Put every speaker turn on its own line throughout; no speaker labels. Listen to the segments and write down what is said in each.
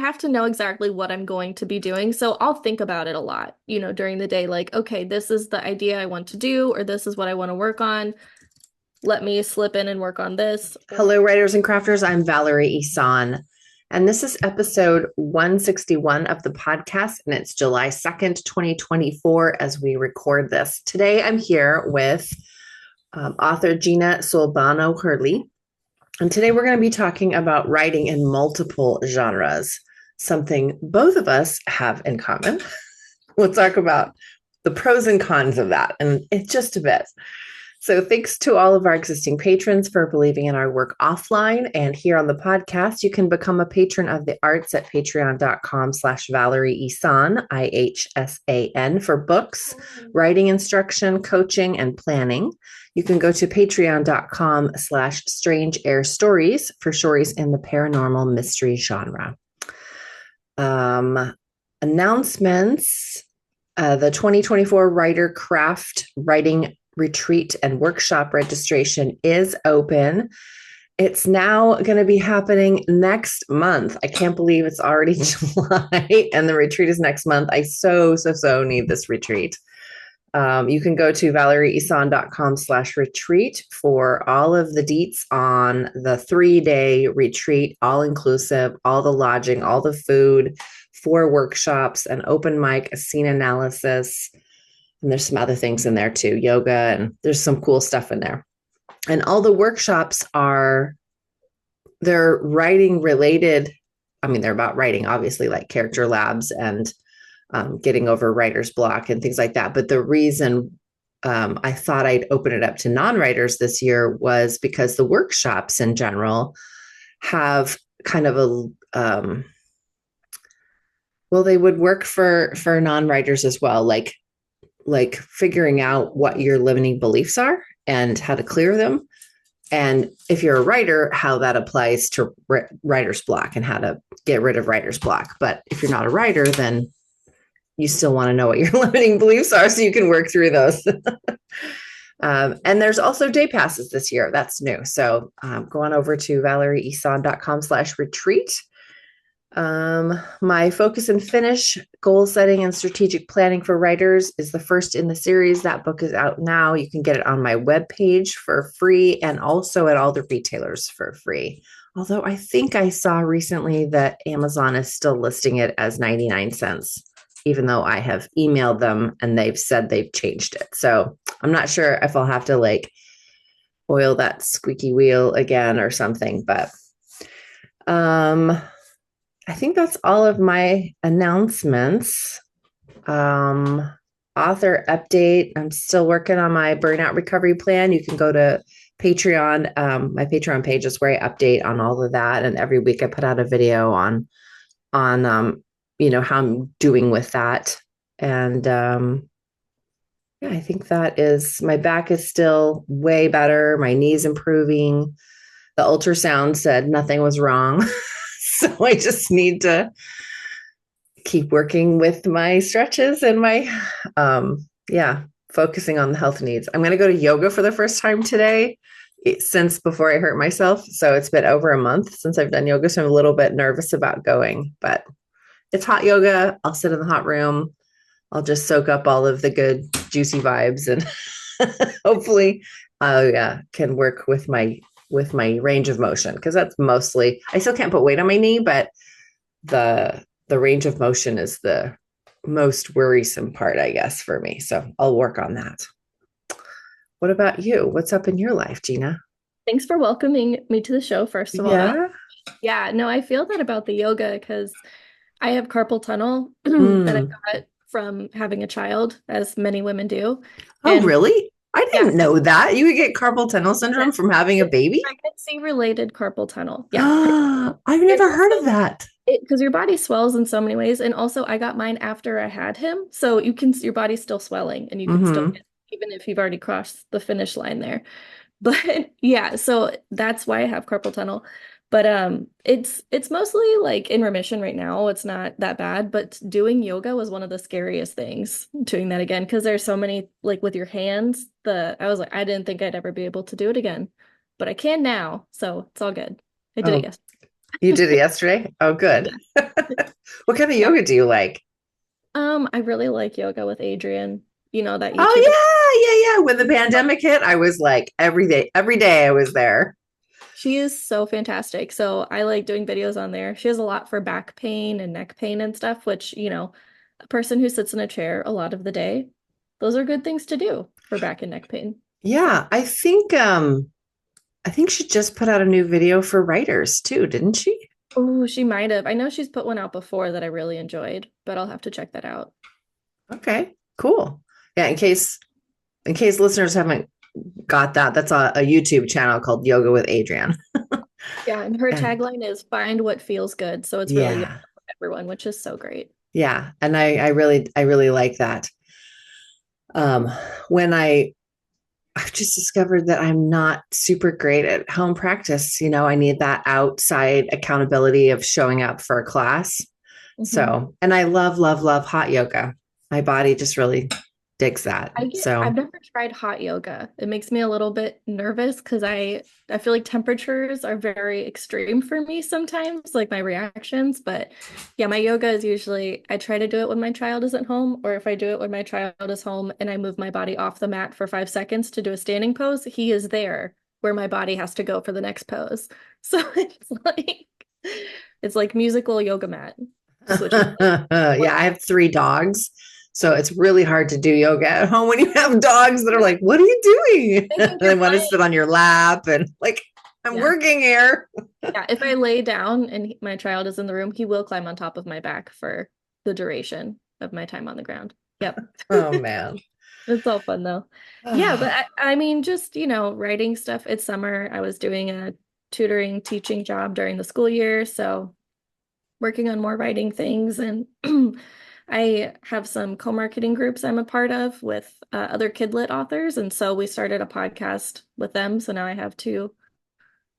have to know exactly what I'm going to be doing. So I'll think about it a lot, during the day, like, okay, this is the idea I want to do, or this is what I want to work on. Let me slip in and work on this.
Hello, writers and crafters. I'm Valerie Isan, and this is episode 161 of the podcast, and it's July 2nd, 2024, as we record this. Today, I'm here with author Gina Solbano Hurley, and today we're going to be talking about writing in multiple genres, something both of us have in common. We'll talk about the pros and cons of that in just a bit. So thanks to all of our existing patrons for believing in our work offline and here on the podcast. You can become a patron of the arts at patreon.com/Valerie Isan, IHSAN, for books, writing instruction, coaching, and planning. You can go to patreon.com/Strange Air Stories for stories in the paranormal mystery genre. Announcements. The 2024 Writer Craft Writing Retreat and Workshop registration is open. It's now going to be happening next month. I can't believe it's already July and the retreat is next month. I so need this retreat. You can go to valerieisan.com/retreat for all of the deets on the 3-day retreat, all inclusive, all the lodging, all the food, 4 workshops, an open mic, a scene analysis. And there's some other things in there too, yoga, and there's some cool stuff in there. And all the workshops they're writing related. I mean, they're about writing, obviously, like character labs and getting over writer's block and things like that. But the reason I thought I'd open it up to non-writers this year was because the workshops in general have kind of they would work for non-writers as well, like figuring out what your limiting beliefs are and how to clear them. And if you're a writer, how that applies to writer's block and how to get rid of writer's block. But if you're not a writer, then you still want to know what your limiting beliefs are so you can work through those. And there's also day passes this year. That's new. So go on over to valerieisan.com/retreat. My focus and finish, goal setting and strategic planning for writers, is the first in the series. That book is out now. You can get it on my webpage for free and also at all the retailers for free. Although I think I saw recently that Amazon is still listing it as 99 cents, even though I have emailed them and they've said they've changed it. So I'm not sure if I'll have to oil that squeaky wheel again or something, but I think that's all of my announcements. Author update. I'm still working on my burnout recovery plan. You can go to Patreon. My Patreon page is where I update on all of that. And every week I put out a video on how I'm doing with that. And I think that is, my back is still way better. My knee's improving. The ultrasound said nothing was wrong. So I just need to keep working with my stretches and my, focusing on the health needs. I'm going to go to yoga for the first time today since before I hurt myself. So it's been over a month since I've done yoga. So I'm a little bit nervous about going, but it's hot yoga. I'll sit in the hot room. I'll just soak up all of the good, juicy vibes and hopefully, can work with my range of motion, because that's mostly, I still can't put weight on my knee, but the range of motion is the most worrisome part, I guess, for me. So I'll work on that. What about you? What's up in your life, Gina?
Thanks for welcoming me to the show, first of all.
Yeah.
Yeah, no, I feel that about the yoga because I have carpal tunnel that I got from having a child, as many women do.
Oh,
And
really? I didn't know that. You could get carpal tunnel syndrome from having a baby?
pregnancy-related carpal tunnel. Yeah.
I've never heard of that.
Because your body swells in so many ways. And also I got mine after I had him. So your body's still swelling and you can still get, even if you've already crossed the finish line there. But yeah, so that's why I have carpal tunnel. But it's mostly in remission right now. It's not that bad, but doing yoga was one of the scariest things, doing that again, because there's so many, with your hands, I was I didn't think I'd ever be able to do it again, but I can now, so it's all good. I did it yesterday.
You did it yesterday? Oh, good.
Yeah.
What kind of
Yeah.
yoga do you like?
I really like yoga with Adrienne. You know, that YouTube.
Oh, yeah. When the pandemic hit, I was like every day I was there.
She is so fantastic. So I like doing videos on there. She has a lot for back pain and neck pain and stuff, which, a person who sits in a chair a lot of the day, those are good things to do for back and neck pain. So,
Yeah, I think she just put out a new video for writers too, didn't she?
oh, she might have. I know she's put one out before that I really enjoyed, but I'll have to check that out.
Okay, cool. Yeah, in case listeners haven't got that, that's a YouTube channel called Yoga with Adrienne.
Yeah, and her
And
tagline is find what feels good. So it's really
yeah,
for everyone, which is so great.
yeah. And I really like that. Um, when I've just discovered that I'm not super great at home practice. I need that outside accountability of showing up for a class.
Hmm.
So, and I love, love, love hot yoga. My body just really digs that.
I've
So,
never tried hot yoga. It makes me a little bit nervous because I feel like temperatures are very extreme for me sometimes, like my reactions. But yeah, my yoga is usually I try to do it when my child isn't home, or if I do it when my child is home and I move my body off the mat for 5 seconds to do a standing pose, he is there where my body has to go for the next pose. So it's like musical yoga mat switching.
yeah, I have 3 dogs. So it's really hard to do yoga at home when you have dogs that are like, what are you doing?
They think
They
you're
want to
playing.
sit on your lap and like, I'm
Yeah.
working here.
Yeah, if I lay down and my child is in the room, he will climb on top of my back for the duration of my time on the ground. Yep.
Oh man.
It's all fun though. Yeah, but I mean, just, writing stuff. It's summer. I was doing a tutoring teaching job during the school year, so working on more writing things. And I have some co-marketing groups I'm a part of with other kidlit authors. And so we started a podcast with them. So now I have two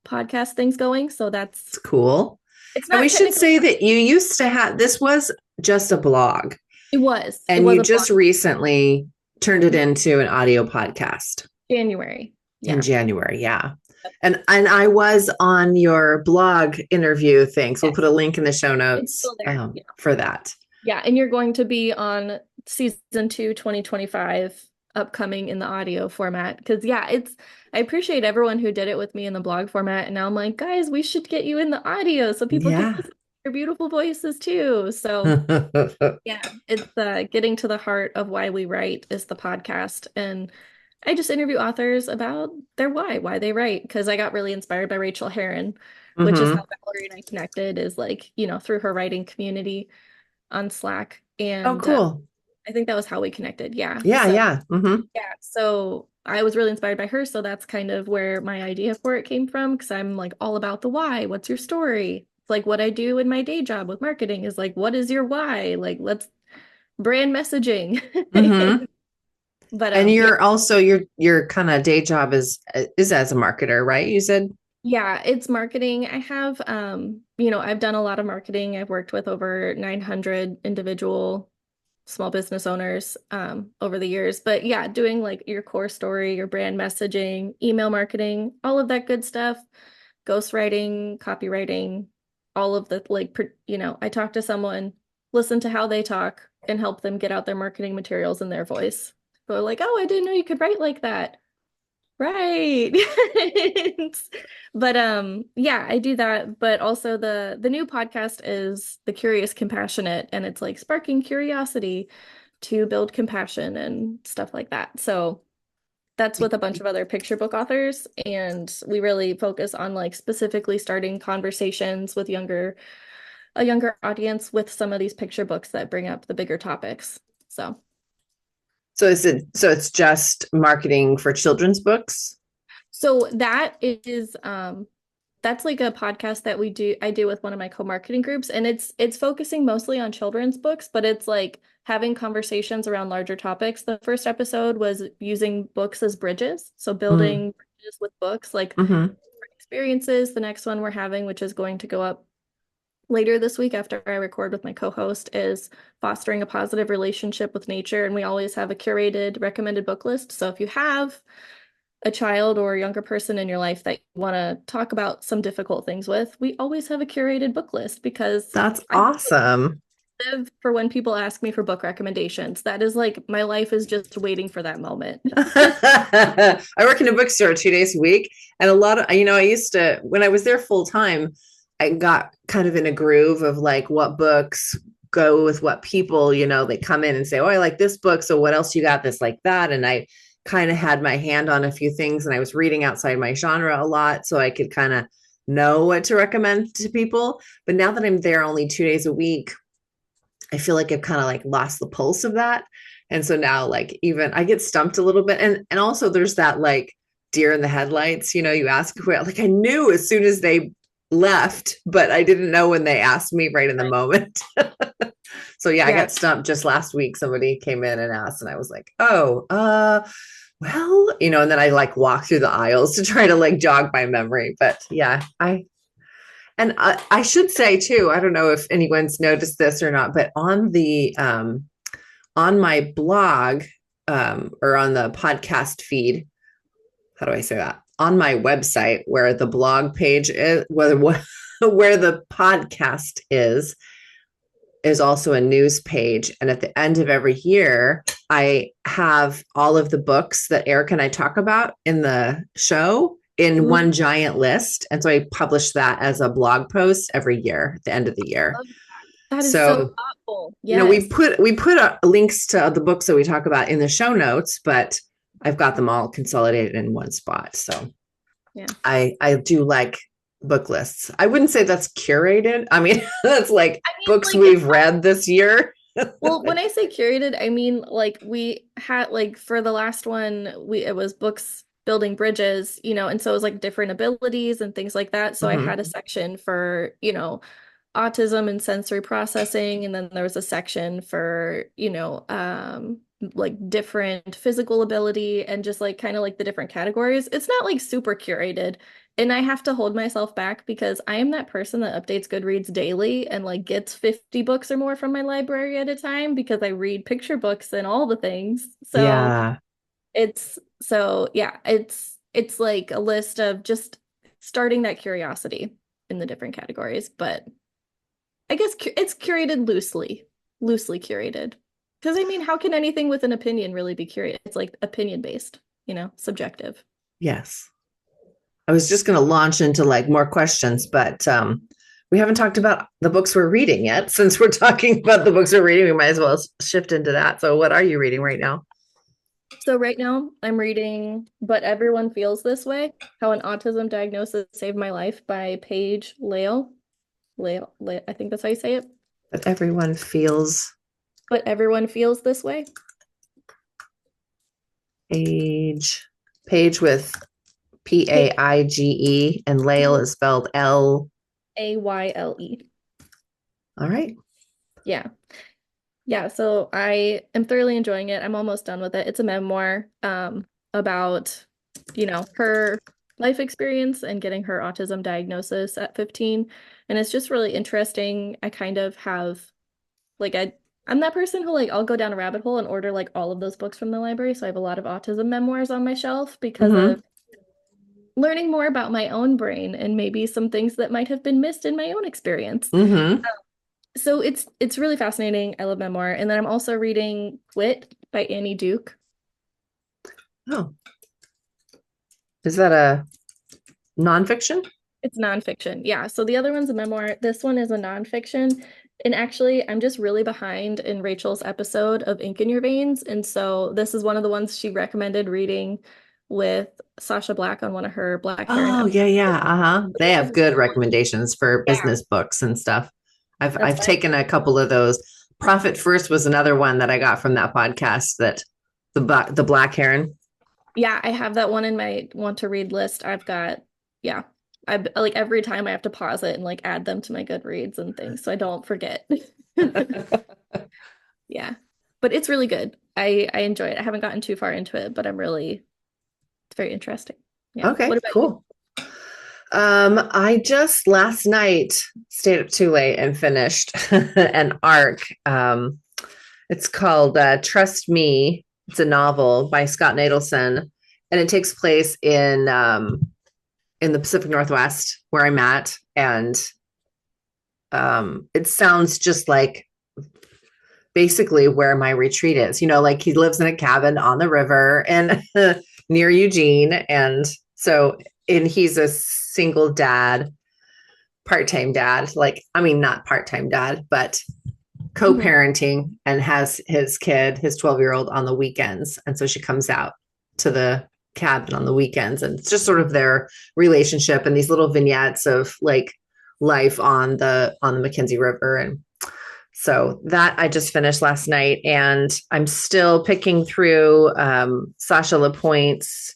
podcast things going. So
It's cool.
it's
And we
not
should
technically.
say that you used to have this was just a blog
It was. It
and
was
you
a blog
just recently turned it into an audio podcast
January.
in
Yeah.
January. Yeah. And I was on your blog interview thing. So we'll put a
Yes.
link in the show
It's
notes
still there. Yeah.
for that.
Yeah. And you're going to be on season 2, 2025, upcoming in the audio format. Because, yeah, I appreciate everyone who did it with me in the blog format. And now I'm like, guys, we should get you in the audio so people can
Yeah.
listen to your beautiful voices too. So, yeah, it's getting to the heart of why we write is the podcast. And I just interview authors about their why they write. Because I got really inspired by Rachel Herron, which is how
Hmm.
Valerie and I connected, is like, through her writing community on Slack.
Oh,
And
cool.
I think that was how we connected. Yeah.
Yeah.
So,
Yeah. Hmm.
yeah. So I was really inspired by her. So that's kind of where my idea for it came from. Because I'm like all about the why. What's your story? It's like what I do in my day job with marketing is like, what is your why? Like, let's brand messaging.
Hmm.
But
And
yeah,
you're also your kind of day job is as a marketer, right? You said.
yeah, it's marketing. I have I've done a lot of marketing. I've worked with over 900 individual small business owners over the years. But yeah, doing like your core story, your brand messaging, email marketing, all of that good stuff, ghostwriting, copywriting, all of the I talk to someone, listen to how they talk, and help them get out their marketing materials in their voice. So like, oh, I didn't know you could write like that. Right. But yeah, I do that, but also the new podcast is The Curious Compassionate, and it's like sparking curiosity to build compassion and stuff like that. So that's with a bunch of other picture book authors, and we really focus on like specifically starting conversations with a younger audience with some of these picture books that bring up the bigger topics.
So it's just marketing for children's books?
So that's like a podcast that I do with one of my co-marketing groups, and it's focusing mostly on children's books, but it's like having conversations around larger topics. The first episode was using books as bridges, so
Mm.
building bridges with books, like
Hmm.
experiences. The next one we're having, which is going to go up later this week after I record with my co-host, is fostering a positive relationship with nature, and we always have a curated recommended book list. So if you have a child or a younger person in your life that you want to talk about some difficult things with, we always have a curated book list because
That's
I
awesome.
live for when people ask me for book recommendations. That is like my life is just waiting for that moment.
I work in a bookstore 2 days a week. And a lot of, I used to, when I was there full time, I got kind of in a groove of like what books go with what people, they come in and say, oh, I like this book. So what else you got that's like that? And I kind of had my hand on a few things and I was reading outside my genre a lot. So I could kind of know what to recommend to people. But now that I'm there only 2 days a week, I feel like I've kind of like lost the pulse of that. And so now like even I get stumped a little bit. And also there's that like deer in the headlights, you ask where like I knew as soon as they left, but I didn't know when they asked me right in the moment. So yeah, I
Yeah.
got stumped just last week. Somebody came in and asked, and I was like, oh, well, and then I like walk through the aisles to try to like jog my memory. But yeah, I should say too, I don't know if anyone's noticed this or not, but on my blog or on the podcast feed, how do I say that? On my website, where the blog page is, where the podcast is also a news page. And at the end of every year, I have all of the books that Erick and I talk about in the show in one giant list. And so I publish that as a blog post every year at the end of the year.
That is so
So,
thoughtful.
we
Yes.
put links to the books that we talk about in the show notes, but I've got them all consolidated in one spot. So
Yeah.
I do like book lists. I wouldn't say that's curated. I mean, that's like books
like,
we've read this year.
well, when I say curated, I mean like we had like for the last one, it was books building bridges, and so it was like different abilities and things like that. So I had a section for, autism and sensory processing, and then there was a section for, like different physical ability and just like kind of like the different categories. It's not like super curated. And I have to hold myself back because I am that person that updates Goodreads daily and like gets 50 books or more from my library at a time because I read picture books and all the things. So
Yeah.
it's like a list of just starting that curiosity in the different categories, but I guess it's curated loosely curated. Because I mean, how can anything with an opinion really be curated? It's like opinion based, subjective.
Yes. I was just going to launch into like more questions, but we haven't talked about the books we're reading yet. Since we're talking about the books we're reading, we might as well shift into that. So what are you reading right now?
So right now I'm reading But Everyone Feels This Way, How an Autism Diagnosis Saved My Life by Paige Leo. I think that's how you say it.
But everyone feels.
But Everyone Feels This Way.
Page with Paige, and Lael is spelled
Ayle.
All right.
Yeah. Yeah, so I am thoroughly enjoying it. I'm almost done with it. It's a memoir about, her life experience and getting her autism diagnosis at 15. And it's just really interesting. I kind of have like I'm that person who like I'll go down a rabbit hole and order like all of those books from the library. So I have a lot of autism memoirs on my shelf because of learning more about my own brain and maybe some things that might have been missed in my own experience. So it's really fascinating. I love memoir. And then I'm also reading Quit by Annie Duke.
Oh. Is that a nonfiction?
It's nonfiction. Yeah. So the other one's a memoir. This one is a nonfiction. And actually, I'm just really behind in Rachel's episode of Ink in Your Veins. And so this is one of the ones she recommended reading with Sasha Black on one of her Black Heron
Oh,
episodes.
yeah. They have good recommendations for business books and stuff. I've taken a couple of those. Profit First was another one that I got from that podcast, that the Black Heron.
Yeah, I have that one in my want to read list. I like every time I have to pause it and like add them to my Goodreads and things so I don't forget. Yeah. But it's really good. I enjoy it. I haven't gotten too far into it, but it's very interesting. Yeah.
Okay,
What about
cool. I just last night stayed up too late and finished an arc. It's called Trust Me. It's a novel by Scott Nadelson. and it takes place in the Pacific Northwest where I'm at, and it sounds just like basically where my retreat is. Like he lives in a cabin on the river and near Eugene, and he's a single dad, part-time dad, like I mean not part-time dad, but co-parenting, and has his kid, his 12-year-old, on the weekends. And so she comes out to the cabin on the weekends, and it's just sort of their relationship and these little vignettes of like life on the Mackenzie River. And so that I just finished last night, and I'm still picking through Sasha LaPointe's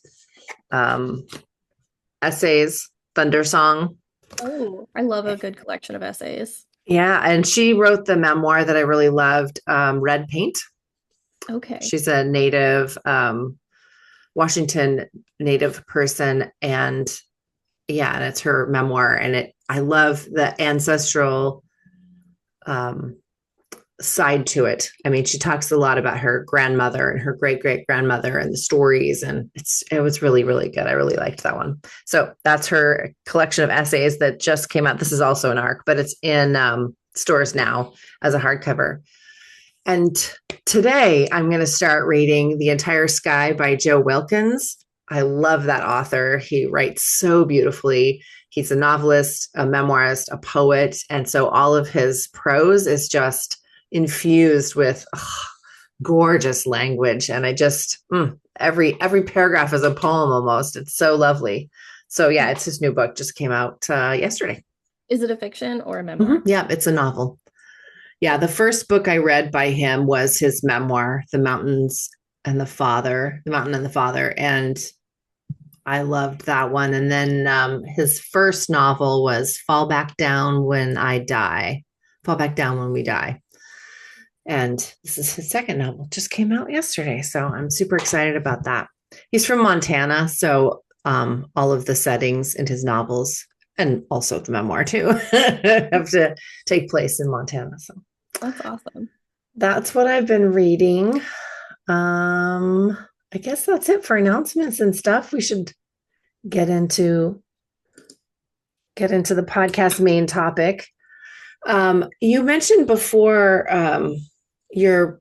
essays, Thunder Song.
Oh, I love a good collection of essays.
Yeah, and she wrote the memoir that I really loved, Red Paint.
Okay.
She's a native Washington native person, and yeah, and it's her memoir, and I love the ancestral side to it. I mean, she talks a lot about her grandmother and her great great grandmother and the stories, and it was really really good. I really liked that one. So that's her collection of essays that just came out. This is also an ARC, but it's in stores now as a hardcover. And today I'm going to start reading The Entire Sky by Joe Wilkins. I love that author. He writes so beautifully. He's a novelist, a memoirist, a poet, and so all of his prose is just infused with gorgeous language. And I just every paragraph is a poem almost. It's so lovely. So yeah, it's his new book, just came out yesterday.
Is it a fiction or a memoir?
Yeah, it's a novel. Yeah, the first book I read by him was his memoir, The Mountain and the Father, and I loved that one. And then his first novel was Fall Back Down When We Die. And this is his second novel, just came out yesterday. So I'm super excited about that. He's from Montana, so all of the settings in his novels, and also the memoir too, have to take place in Montana. So
that's awesome.
That's what I've been reading. I guess that's it for announcements and stuff. We should get into the podcast main topic. You mentioned before your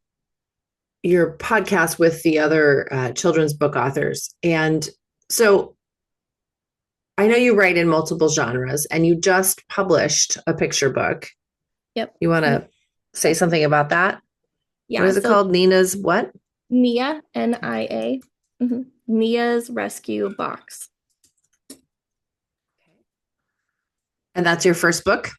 podcast with the other children's book authors, and so I know you write in multiple genres, and you just published a picture book.
Yep.
You want to say something about that?
Yeah.
What is it called? Nina's what?
Nia, Nia. Nia's Rescue Box.
And that's your first book?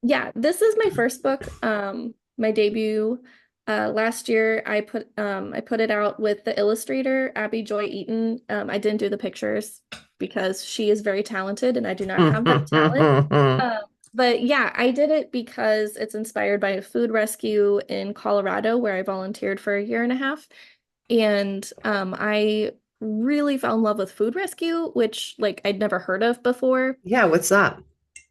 Yeah, this is my first book. My debut. Last year I put it out with the illustrator Abby Joy Eaton. I didn't do the pictures because she is very talented and I do not have that talent. But yeah, I did it because it's inspired by a food rescue in Colorado where I volunteered for a year and a half. And I really fell in love with food rescue, which like I'd never heard of before.
Yeah, what's that?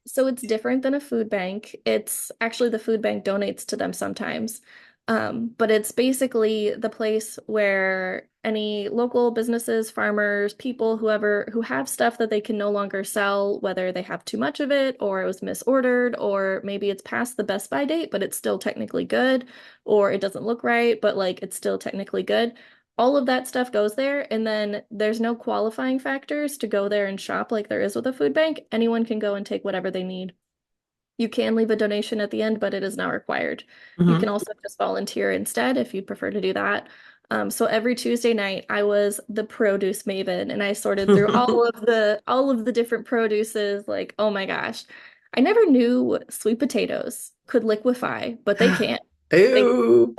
So it's different than a food bank. It's actually the food bank donates to them sometimes. But it's basically the place where any local businesses, farmers, people, whoever who have stuff that they can no longer sell, whether they have too much of it or it was misordered, or maybe it's past the best by date, but it's still technically good, or it doesn't look right, but like it's still technically good. All of that stuff goes there, and then there's no qualifying factors to go there and shop like there is with a food bank. Anyone can go and take whatever they need. You can leave a donation at the end, but it is not required. You can also just volunteer instead if you'd prefer to do that. So every Tuesday night, I was the produce maven, and I sorted through all of the different produces. Like, oh my gosh, I never knew sweet potatoes could liquefy, but they can't.
Ew.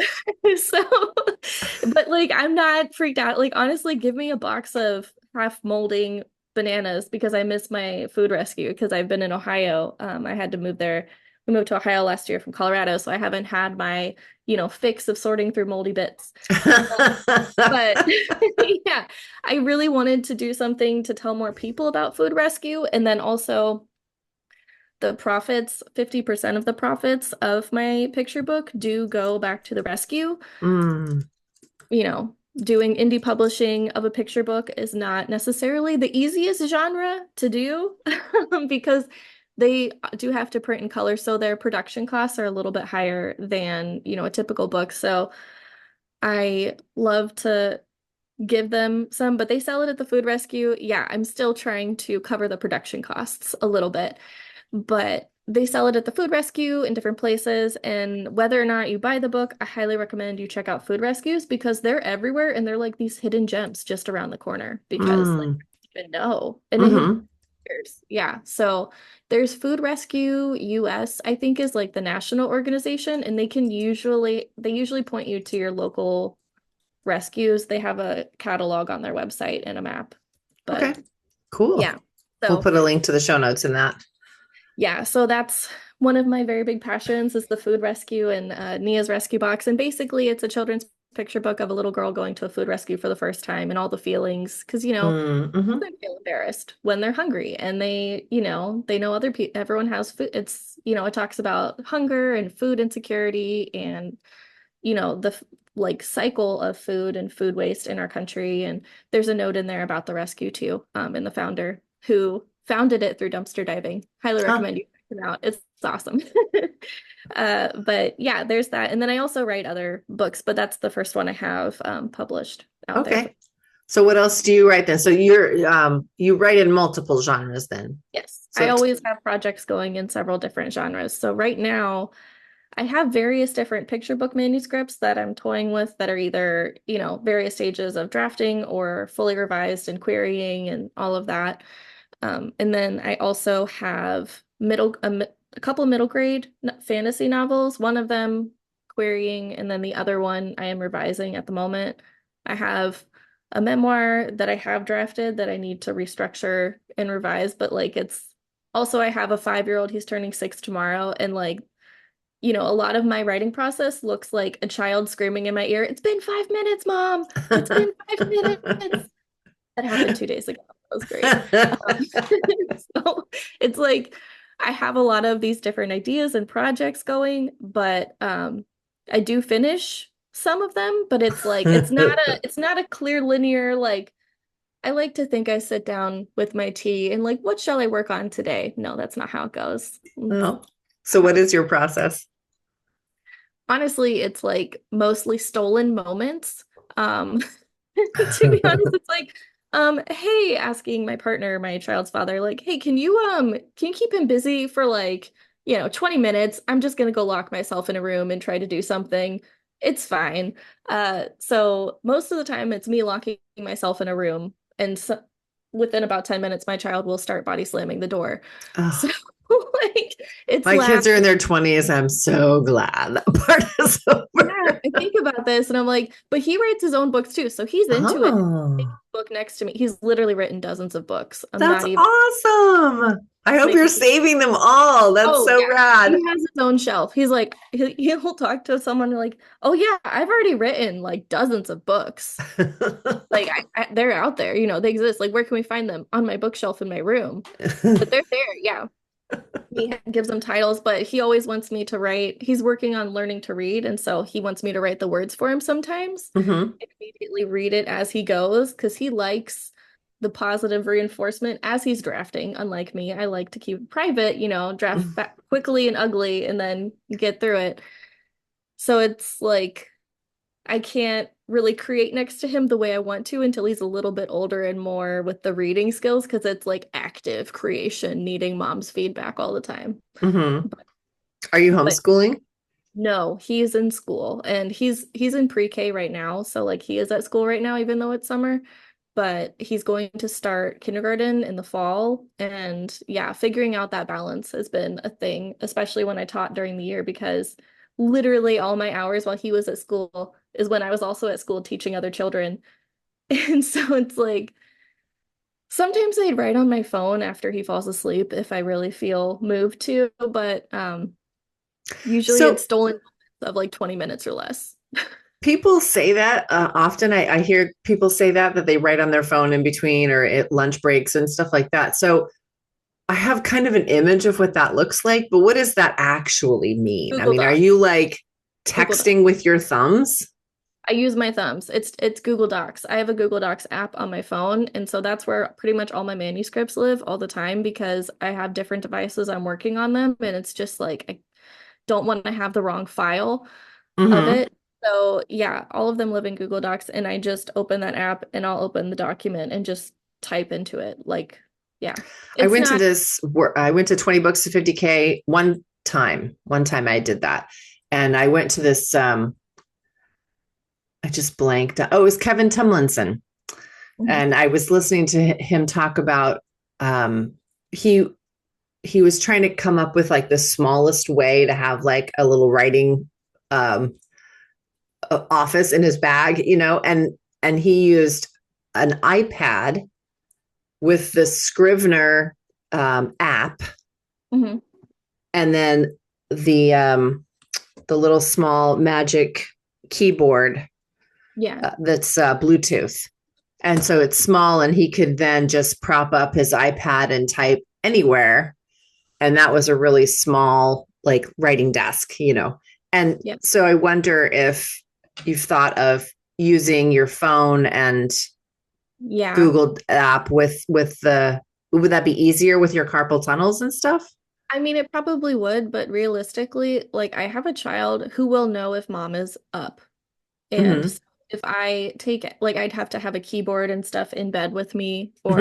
So, but like, I'm not freaked out. Like, honestly, give me a box of half molding bananas because I miss my food rescue because I've been in Ohio. I had to move there. We moved to Ohio last year from Colorado, so I haven't had my, fix of sorting through moldy bits. But yeah, I really wanted to do something to tell more people about food rescue, and then also the profits, 50% of the profits of my picture book do go back to the rescue. doing indie publishing of a picture book is not necessarily the easiest genre to do because they do have to print in color, so their production costs are a little bit higher than, a typical book. So I love to give them some, but they sell it at the food rescue. Yeah, I'm still trying to cover the production costs a little bit, but they sell it at the food rescue in different places. And whether or not you buy the book, I highly recommend you check out food rescues because they're everywhere and they're like these hidden gems just around the corner because like
Mm.
you even know. And they have
Hmm.
years. Yeah. So there's Food Rescue US, I think is like the national organization, and they usually point you to your local rescues. They have a catalog on their website and a map.
Okay,
But
cool.
yeah.
We'll
So
put a link to the show notes in that.
yeah, so that's one of my very big passions is the food rescue and Nia's Rescue Box. And basically it's a children's picture book of a little girl going to a food rescue for the first time and all the feelings. Because,
Mm-hmm.
children feel embarrassed when they're hungry and they know other people, everyone has food. It talks about hunger and food insecurity and, the like cycle of food and food waste in our country. And there's a note in there about the rescue too, and the founder who founded it through dumpster diving. Highly
Huh.
recommend you check it out. It's awesome. But yeah, there's that. And then I also write other books, but that's the first one I have published out there.
Okay. So what else do you write then? So you write in multiple genres then.
Yes, I
So
always have projects going in several different genres. So right now, I have various different picture book manuscripts that I'm toying with that are either, various stages of drafting or fully revised and querying and all of that. And then I also have a couple middle grade fantasy novels, one of them querying, and then the other one I am revising at the moment. I have a memoir that I have drafted that I need to restructure and revise, but like it's also I have a 5-year-old, he's turning 6 tomorrow, and like a lot of my writing process looks like a child screaming in my ear, "It's been 5 minutes, Mom! It's been 5 minutes!" That happened 2 days ago. That was great. So it's like I have a lot of these different ideas and projects going, but I do finish some of them, but it's like it's not a clear linear like I like to think I sit down with my tea and like what shall I work on today? No, that's not how it goes.
Oh. So what is your process?
Honestly, it's like mostly stolen moments. Um, to be honest, it's like, hey, asking my partner, my child's father, like, hey, can you keep him busy for like, 20 minutes? I'm just gonna go lock myself in a room and try to do something. It's fine. So most of the time it's me locking myself in a room, and so, within about 10 minutes, my child will start body slamming the door. So
Oh,
like it's
my kids are in
laughter.
their 20s. I'm so glad that part is over.
Yeah, I think about this and I'm like, but he writes his own books too, so he's into it.
Oh,
Book next to me. He's literally written dozens of books. I'm
that's
not even
awesome. I hope you're
making.
saving them all. That's
Oh
so
yeah, he
rad.
has his own shelf. He's like, he'll talk to someone like, oh yeah, I've already written like dozens of books. Like they're out there, they exist. Like, where can we find them? On my bookshelf in my room. But they're there, yeah. He gives them titles, but he always wants me to write. He's working on learning to read, and so he wants me to write the words for him sometimes
Hmm.
and immediately read it as he goes because he likes the positive reinforcement as he's drafting. Unlike me, I like to keep it private, draft back quickly and ugly and then get through it. So it's like I can't really create next to him the way I want to until he's a little bit older and more with the reading skills because it's like active creation, needing mom's feedback all the time.
Hmm.
But,
Are you
but
homeschooling?
no, he's in school and he's in pre-K right now. So like he is at school right now, even though it's summer, but he's going to start kindergarten in the fall. And yeah, figuring out that balance has been a thing, especially when I taught during the year, because literally all my hours while he was at school is when I was also at school teaching other children. And so it's like sometimes I'd write on my phone after he falls asleep if I really feel moved to, but usually it's
So
stolen of like 20 minutes or less.
people say that often. I hear people say that they write on their phone in between or at lunch breaks and stuff like that. So I have kind of an image of what that looks like, but what does that actually mean? I
Google
mean, are
Docs.
you like
Google Docs.
texting with your thumbs?
I use my thumbs. It's Google Docs. I have a Google Docs app on my phone, and so that's where pretty much all my manuscripts live all the time because I have different devices I'm working on them, and it's just like I don't want to have the wrong file of
Mm-hmm.
it. So yeah, all of them live in Google Docs, and I just open that app and I'll open the document and just type into it. Like, yeah, it's not.
I went to 20 books to 50K one time. One time I did that. And I went to this, I just blanked. Oh, it was Kevin Tumlinson.
Mhm.
And I was listening to him talk about, he he was trying to come up with like the smallest way to have like a little writing um office in his bag, and he used an iPad with the Scrivener app,
Mhm.
and then the little small magic keyboard
Yeah,
that's Bluetooth. And so it's small, and he could then just prop up his iPad and type anywhere. And that was a really small, like writing desk. And
yeah,
so I wonder if you've thought of using your phone and
yeah.
Google app would that be easier with your carpal tunnels and stuff?
I mean, it probably would, but realistically, like I have a child who will know if mom is up. And
Mm-hmm.
so if I take like I'd have to have a keyboard and stuff in bed with me or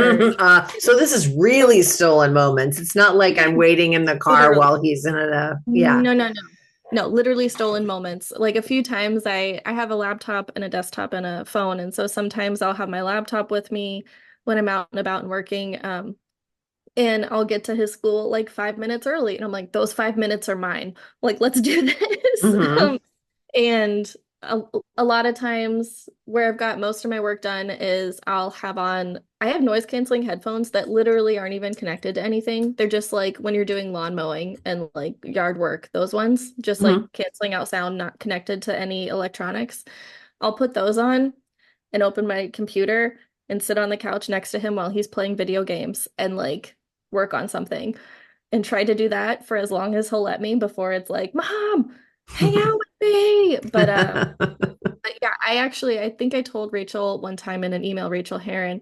So this is really stolen moments. It's not like I'm waiting in the car
literally.
while he's in yeah.
No, no, no. No, literally stolen moments. Like a few times I have a laptop and a desktop and a phone, and so sometimes I'll have my laptop with me when I'm out and about and working. And I'll get to his school like 5 minutes early, and I'm like, those 5 minutes are mine. Like, let's do this.
Mm-hmm.
And a lot of times where I've got most of my work done is I have noise canceling headphones that literally aren't even connected to anything. They're just like when you're doing lawn mowing and like yard work, those ones, just like
Mm-hmm.
canceling out sound, not connected to any electronics. I'll put those on and open my computer and sit on the couch next to him while he's playing video games and like work on something and try to do that for as long as he'll let me before it's like, Mom, hang out with me. But yeah, I think I told Rachel one time in an email, Rachel Heron,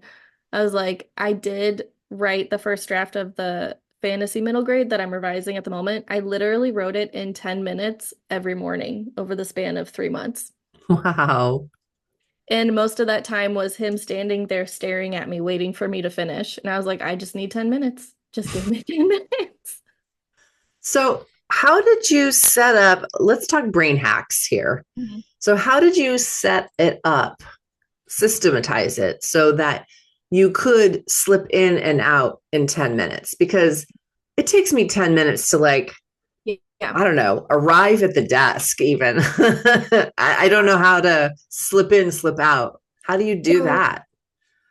I was like, I did write the first draft of the fantasy middle grade that I'm revising at the moment. I literally wrote it in 10 minutes every morning over the span of 3 months.
Wow.
And most of that time was him standing there staring at me, waiting for me to finish. And I was like, I just need 10 minutes. Just give me 10 minutes.
So, how did you set up? Let's talk brain hacks here.
Mhm.
So, how did you set it up, systematize it so that you could slip in and out in 10 minutes? Because it takes me 10 minutes to, like,
Yeah.
I don't know, arrive at the desk, even. I don't know how to slip in, slip out. How do you do
Well,
that?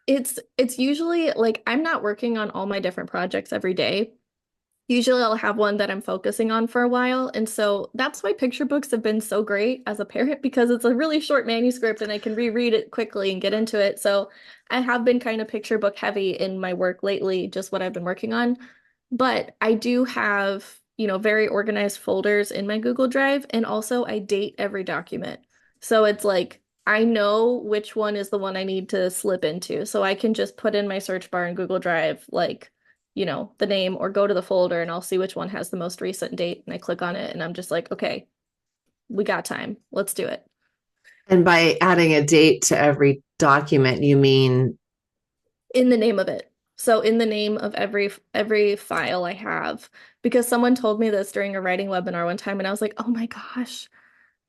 it's usually like I'm not working on all my different projects every day. Usually I'll have one that I'm focusing on for a while. And so that's why picture books have been so great as a parent because it's a really short manuscript and I can reread it quickly and get into it. So I have been kind of picture book heavy in my work lately, just what I've been working on. But I do have, very organized folders in my Google Drive. And also I date every document. So it's like I know which one is the one I need to slip into. So I can just put in my search bar in Google Drive, like the name or go to the folder and I'll see which one has the most recent date and I click on it and I'm just like, okay, we got time. Let's do it.
And by adding a date to every document, you mean,
In the name of it. So in the name of every file I have, because someone told me this during a writing webinar one time and I was like, oh my gosh,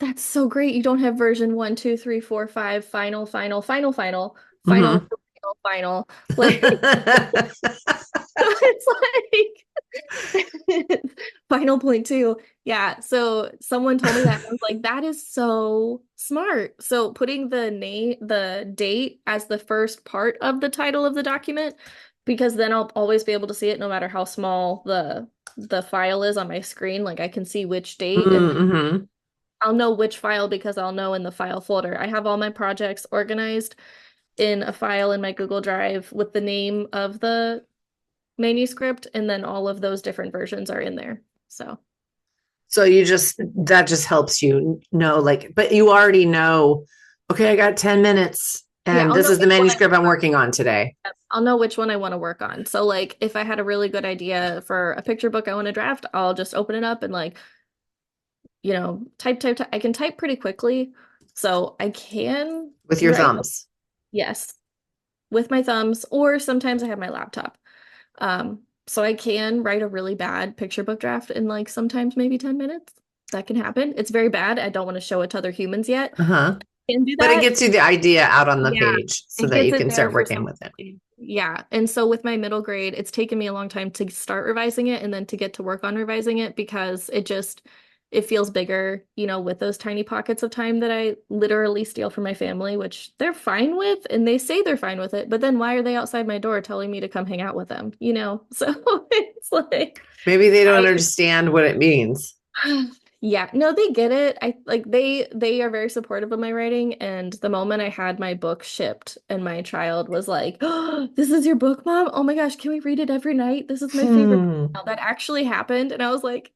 that's so great. You don't have version one, two, three, four, five, final, final, final, final, final,
mhm.
final, final. Like it's like final point too. Yeah. So someone told me that. I was like, that is so smart. So putting the date as the first part of the title of the document, because then I'll always be able to see it no matter how small the file is on my screen. Like I can see which date and
Mm-hmm.
I'll know which file because I'll know in the file folder. I have all my projects organized in a file in my Google Drive with the name of the manuscript, and then all of those different versions are in there. So,
So that just helps you know, like, but you already know Okay, I got 10 minutes.
Yeah,
And
I'll
this
know
is the
which one
manuscript I'm working on today.
I'll know which one I want to work on. So like if I had a really good idea for a picture book I want to draft, I'll just open it up and like, type. I can type pretty quickly. So I can
With your
write,
thumbs.
yes, with my thumbs, or sometimes I have my laptop. So I can write a really bad picture book draft in like sometimes maybe 10 minutes. That can happen. It's very bad. I don't want to show it to other humans yet.
Uh-huh.
Can do
But it
that.
gets you the idea out on the
Yeah,
page so
it
that
gets
you
it
can
there
start
for
working with it.
somebody. Yeah. And so with my middle grade, it's taken me a long time to start revising it and then to get to work on revising it because it feels bigger, with those tiny pockets of time that I literally steal from my family, which they're fine with, and they say they're fine with it. But then why are they outside my door telling me to come hang out with them? So it's like
Maybe they don't
I
understand what it means.
Yeah, no, they get it. I like they are very supportive of my writing, and the moment I had my book shipped and my child was like, "Oh, this is your book, Mom? Oh my gosh, can we read it every night? This is my favorite book
Hmm.
now." That actually happened, and I was like,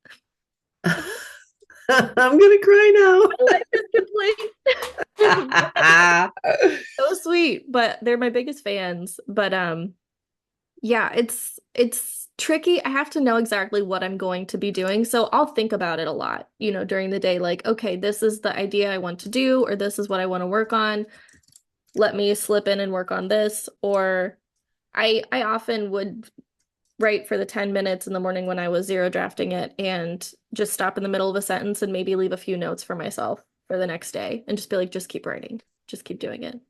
"Oh,
I'm gonna cry
my life is complete."
now.
So sweet, but they're my biggest fans. But yeah, it's tricky. I have to know exactly what I'm going to be doing. So I'll think about it a lot, during the day, like, okay, this is the idea I want to do, or this is what I want to work on. Let me slip in and work on this. Or I often would write for the 10 minutes in the morning when I was zero drafting it and just stop in the middle of a sentence and maybe leave a few notes for myself for the next day and just be like, just keep writing, just keep doing it.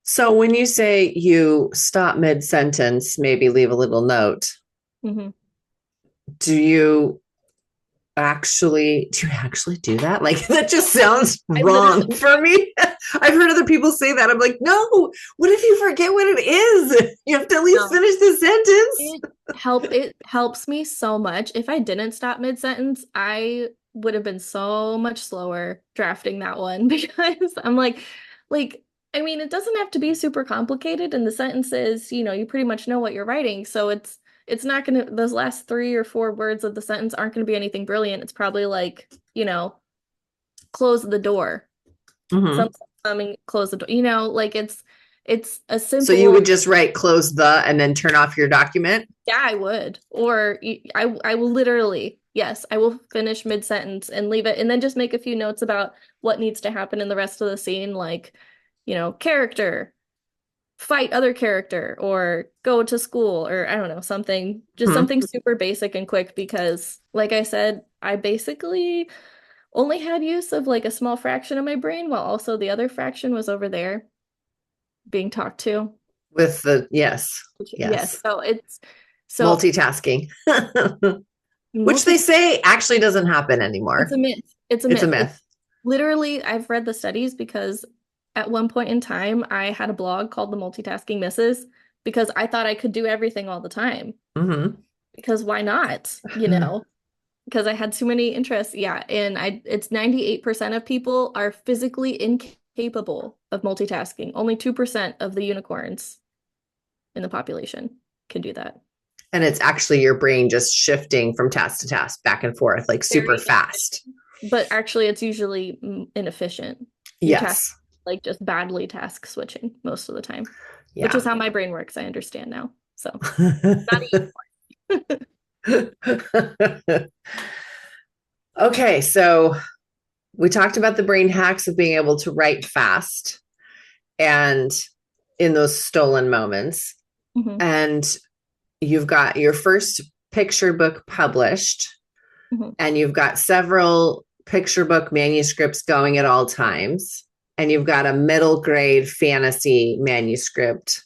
So when you say you stop mid-sentence, maybe leave a little note,
Hmm.
do you do you actually do that? Like that just sounds
I literally
wrong for me. I've heard other people say that. I'm like, no, what if you forget what it is? You have to at least
no.
finish the sentence.
It helps me so much. If I didn't stop mid-sentence, I would have been so much slower drafting that one because I'm like I mean, it doesn't have to be super complicated and the sentences, you pretty much know what you're writing. So it's not gonna those last 3 or 4 words of the sentence aren't gonna be anything brilliant. It's probably like, close the door.
Mhm.
Something coming, close the door. Like it's a
So you
simple.
would just write close the and then turn off your document.
Yeah, I would. Or I will literally, yes, I will finish mid-sentence and leave it and then just make a few notes about what needs to happen in the rest of the scene, like, character, fight other character, or go to school, or I don't know, just
Hmm.
something super basic and quick because, like I said, I basically only had use of like a small fraction of my brain while also the other fraction was over there being talked to.
With the yes,
Yes,
yes,
so
multitasking, which
multi
they say actually doesn't happen
it's
anymore.
a myth. It's a
It's a
myth.
myth.
Literally, I've read the studies because at one point in time, I had a blog called The Multitasking Misses because I thought I could do everything all the time.
Hmm.
Because why not? Because I had too many interests. Yeah, and it's 98% of people are physically incapable of multitasking. Only 2% of the unicorns in the population can do that.
And it's actually your brain just shifting from task to task, back and forth, like super
Very
fast.
But actually, it's usually inefficient. You're
Yes.
like just badly task switching most of the time, which is
Yeah.
how my brain works. I understand now. So not a
Okay, so we talked about the brain hacks of being able to write fast and in those stolen moments.
Mhm,
And you've got your first picture book published,
mhm.
and you've got several picture book manuscripts going at all times, and you've got a middle grade fantasy manuscript.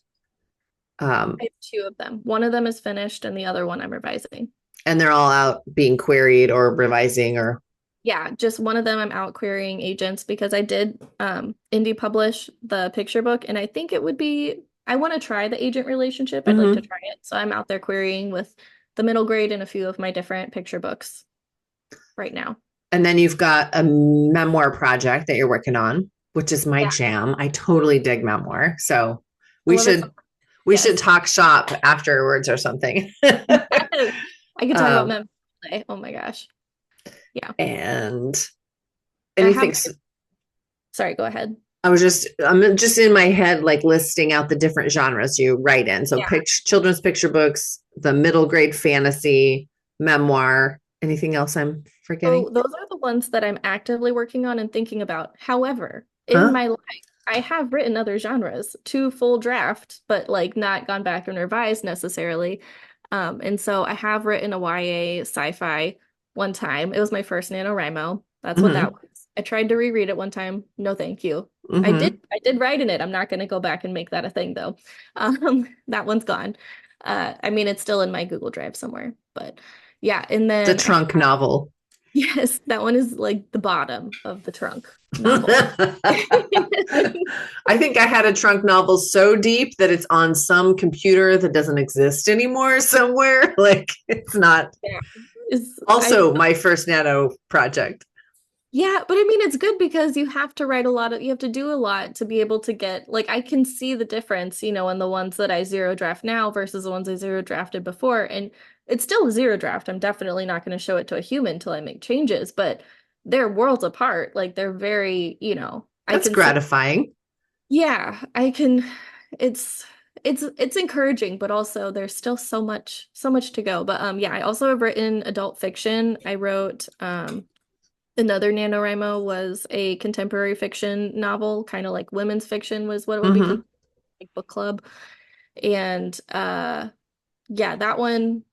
I have two of them. One of them is finished, and the other one I'm revising.
And they're all out being queried or revising or
Yeah, just one of them I'm out querying agents because I did indie publish the picture book, and I think it would be I want to try the agent relationship. I'd like to
Mhm.
try it. So I'm out there querying with the middle grade and a few of my different picture books right now.
And then you've got a memoir project that you're working on, which is my
Yeah,
jam. I totally dig memoir. So
I
we
love it so
should
much.
we should
Yes.
talk shop afterwards or something.
Yes. I could talk about
um,
memory today. Oh my gosh. Yeah.
and
I have
anything
my, sorry, go ahead.
I'm just in my head, like listing out the different genres you write in. So
Yeah.
children's picture books, the middle grade fantasy, memoir, anything else I'm
So
forgetting?
those are the ones that I'm actively working on and thinking about. However, in
Huh?
my life, I have written other genres to full draft, but like not gone back and revised necessarily. And so I have written a YA sci-fi one time. It was my first NaNoWriMo. That's what that
Mm-hmm.
was. I tried to reread it one time. No, thank you. I did
Mm-hmm.
I did write in it. I'm not going to go back and make that a thing though. That one's gone. I mean, it's still in my Google Drive somewhere, but yeah. And
The
then
trunk novel.
yes, that one is like the bottom of the trunk novel.
I think I had a trunk novel so deep that it's on some computer that doesn't exist anymore somewhere. Like it's not
Yeah. Is I
also my first nano project.
Yeah, but I mean it's good because you have to write a lot of you have to do a lot to be able to get like I can see the difference, in the ones that I zero draft now versus the ones I zero drafted before. And it's still a zero draft. I'm definitely not going to show it to a human until I make changes, but they're worlds apart. Like they're very, I
That's
can see.
gratifying.
Yeah, it's it's encouraging, but also there's still so much to go. But yeah, I also have written adult fiction. I wrote another NaNoWriMo was a contemporary fiction novel, kind of like women's fiction was what it would be
Mm-hmm.
considered, like book club. And yeah, that one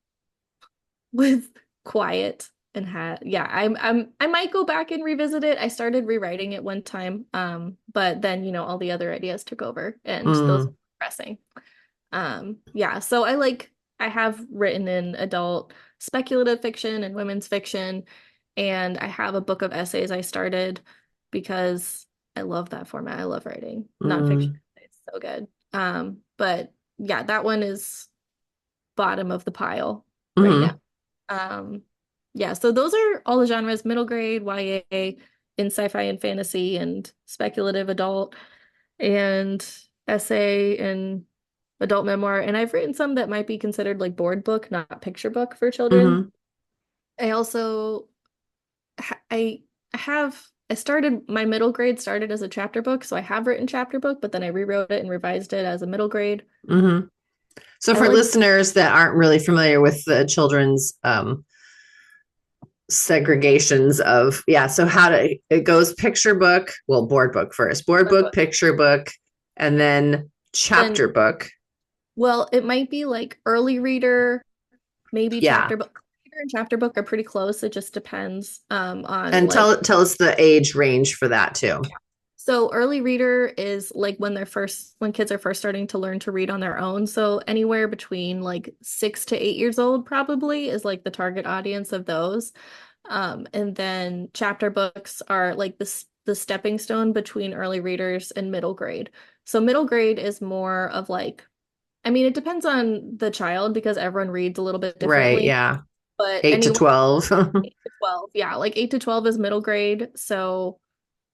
was quiet and had yeah, I might go back and revisit it. I started rewriting it one time, but then all the other ideas took over and those were
Mm.
pressing. Yeah, so I have written in adult speculative fiction and women's fiction, and I have a book of essays I started because I love that format. I love writing nonfiction
Mm.
essays. So good. But yeah, that one is bottom of the pile right now.
Mm.
Um, yeah, so those are all the genres, middle grade, YA, in sci-fi and fantasy, and speculative adult, and essay and adult memoir. And I've written some that might be considered like board book, not picture book for children.
Mm-hmm.
I also I have I started my middle grade started as a chapter book, so I have written chapter book, but then I rewrote it and revised it as a middle grade.
Mm-hmm. So
I
for
like
listeners that aren't really familiar with the children's segregations of so how to it goes picture book, well board book first, board
board
book,
book.
picture book, and then
Then
chapter book.
well, it might be like early reader, maybe
Yeah.
chapter book. Reader and chapter book are pretty close. It just depends on
And
like
tell us the age range for that too.
so early reader is like when kids are first starting to learn to read on their own. So anywhere between like 6 to 8 years old probably is like the target audience of those. And then chapter books are like the stepping stone between early readers and middle grade. So middle grade is more of like, I mean, it depends on the child because everyone reads a little bit
Right,
differently,
yeah.
but
8 to
anywhere
12.
8 to 12, yeah, like 8 to 12 is middle grade. So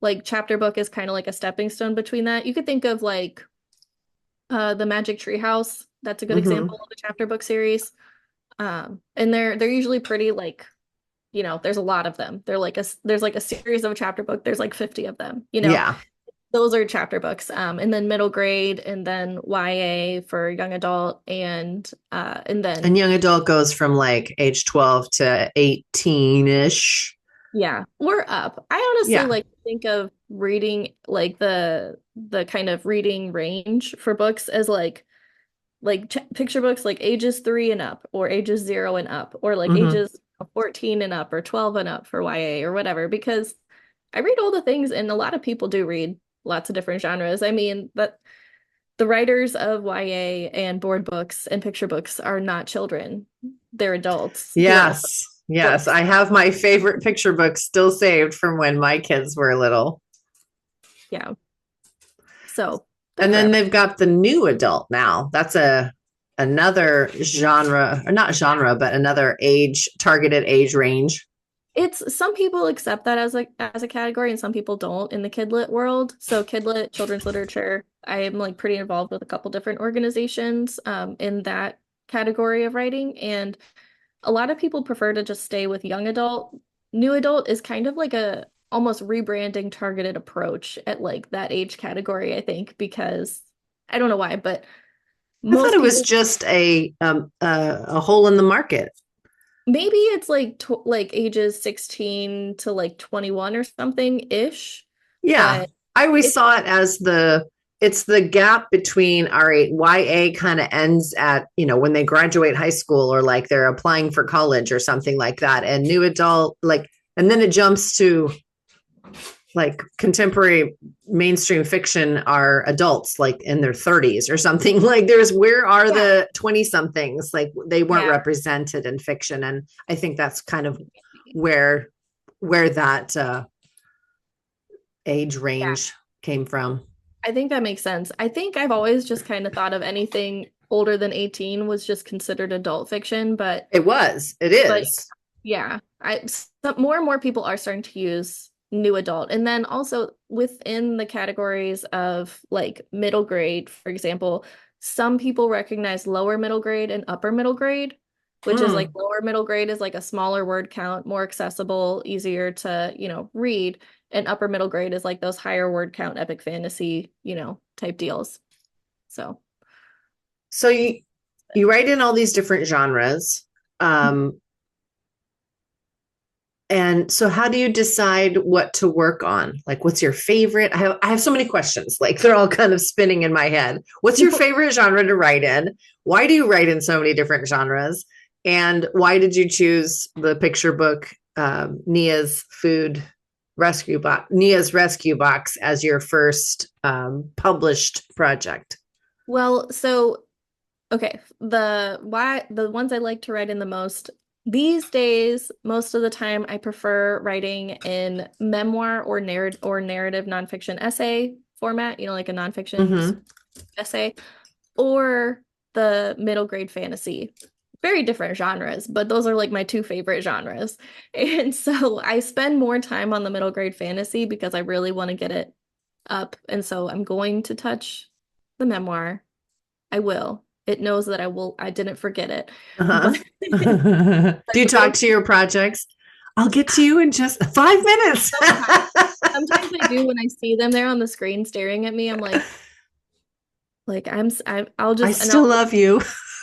like chapter book is kind of like a stepping stone between that. You could think of like the Magic Tree House. That's a good example
Mm-hmm.
of a chapter book series. And they're usually pretty like, there's a lot of them. There's like a series of a chapter book. There's like 50 of them,
Yeah.
Those are chapter books. And then middle grade and then YA for young adult and
And
then
young adult goes from like age 12 to 18-ish.
yeah, we're up. I honestly
Yeah.
like to think of reading like the kind of reading range for books as like ch picture books like ages 3 and up or ages 0 and up or like
Mm-hmm.
ages 14 and up or 12 and up for YA or whatever because I read all the things and a lot of people do read lots of different genres. I mean, but the writers of YA and board books and picture books are not children. They're adults who are also
Yes. Yes.
books.
I have my favorite picture book still saved from when my kids were little.
Yeah. So they're
And then
forever.
they've got the new adult now. That's another genre, or not genre, but another age targeted age range.
It's some people accept that as a category and some people don't in the kidlit world. So kidlit, children's literature, I am like pretty involved with a couple different organizations in that category of writing. And a lot of people prefer to just stay with young adult. New adult is kind of like almost rebranding targeted approach at like that age category, I think, because I don't know why, but
I thought
most
it was
people
just a hole in the market.
maybe it's like like ages 16 to like 21 or something ish,
Yeah.
but
I always
it's
saw it as it's the gap between all right, YA kind of ends at, when they graduate high school or like they're applying for college or something like that. And new adult, like, and then it jumps to like contemporary mainstream fiction are adults like in their 30s or something. Like where are
yeah,
the 20 somethings, like they weren't
yeah,
represented in fiction. And I think that's kind of where that age
yeah.
range came from.
I think that makes sense. I think I've always just kind of thought of anything older than 18 was just considered adult fiction,
It
but
is.
yeah, more and more people are starting to use new adult. And then also within the categories of like middle grade, for example, some people recognize lower middle grade and upper middle grade, which is like
Mm.
lower middle grade is like a smaller word count, more accessible, easier to, read. And upper middle grade is like those higher word count epic fantasy, type deals. So,
So you write in all these different genres. Um, and so how do you decide what to work on? Like what's your favorite? I have so many questions. Like they're all kind of spinning in my head. What's your favorite genre to write in? Why do you write in so many different genres? And why did you choose the picture book, Nia's Rescue Box as your first published project?
well, so okay, the ones I like to write in the most these days, most of the time I prefer writing in memoir or narrative nonfiction essay format, like a nonfiction
Mm-hmm.
essay, or the middle grade fantasy. Very different genres, but those are like my two favorite genres. And so I spend more time on the middle grade fantasy because I really want to get it up. And so I'm going to touch the memoir. I will. It knows that I didn't forget it.
Uh-huh.
But
Do you
the
talk
middle
to your projects? I'll get to you in just 5 minutes.
sometimes sometimes I do when I see them there on the screen staring at me, I'm like I'll
I
just and
still
I'll
love you.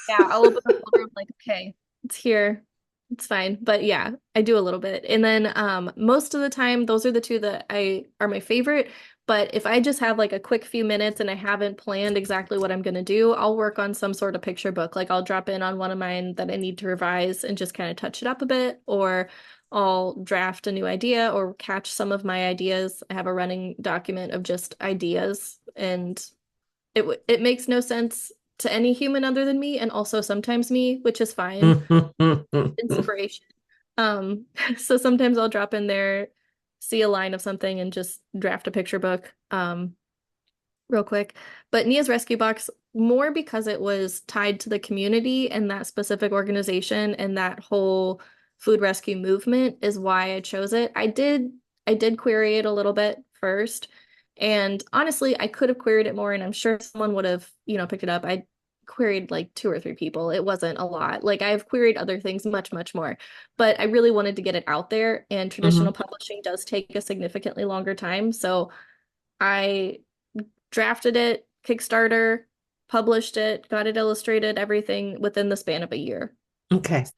yeah, I'll open the folder. I'm like, okay, it's here. It's fine. But yeah, I do a little bit. And then most of the time those are the two that I are my favorite. But if I just have like a quick few minutes and I haven't planned exactly what I'm gonna do, I'll work on some sort of picture book. Like I'll drop in on one of mine that I need to revise and just kind of touch it up a bit, or I'll draft a new idea or catch some of my ideas. I have a running document of just ideas, and it makes no sense to any human other than me, and also sometimes me, which is fine. Inspiration. So sometimes I'll drop in there, see a line of something, and just draft a picture book, real quick. But Nia's Rescue Box, more because it was tied to the community and that specific organization and that whole food rescue movement is why I chose it. I did query it a little bit first. And honestly, I could have queried it more, and I'm sure someone would have, picked it up. I queried like two or three people. It wasn't a lot. Like I've queried other things much, much more. But I really wanted to get it out there, and traditional
Mhm.
publishing does take a significantly longer time. So I drafted it, Kickstarter, published it, got it illustrated, everything within the span of a year.
Okay.
So,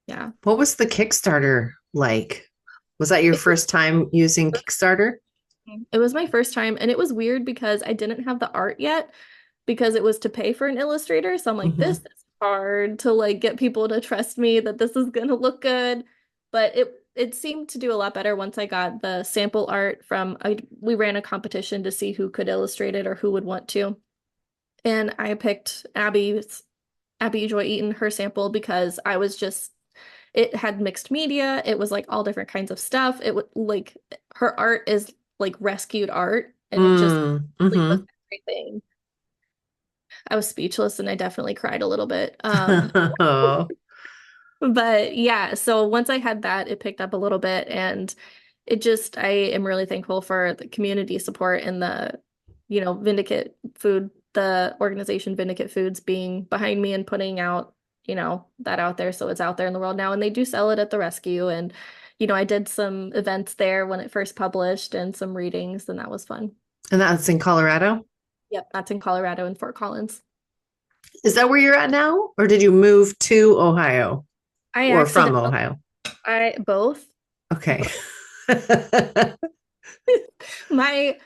yeah.
What was the Kickstarter like? Was that your
It was
first time using Kickstarter?
it was my first time, and it was weird because I didn't have the art yet because it was to pay for an illustrator. So I'm like, this
Hmm.
is hard to like get people to trust me that this is gonna look good. But it seemed to do a lot better once I got the sample art we ran a competition to see who could illustrate it or who would want to. And I picked Abby Joy Eaton, her sample, because it had mixed media. It was like all different kinds of stuff. It would like her art is like rescued art, and it just really was
Mm-hmm.
everything. I was speechless and I definitely cried a little bit.
Oh.
But yeah, so once I had that, it picked up a little bit, and I am really thankful for the community support and the organization Vindicate Foods being behind me and putting out, that out there. So it's out there in the world now, and they do sell it at the rescue. And, I did some events there when it first published and some readings, and that was fun.
And that's in Colorado?
Yep, that's in Colorado in Fort Collins.
Is that where you're at now? Or did you move to Ohio
I
or from
accidentally,
Ohio?
I both,
Okay.
both. My,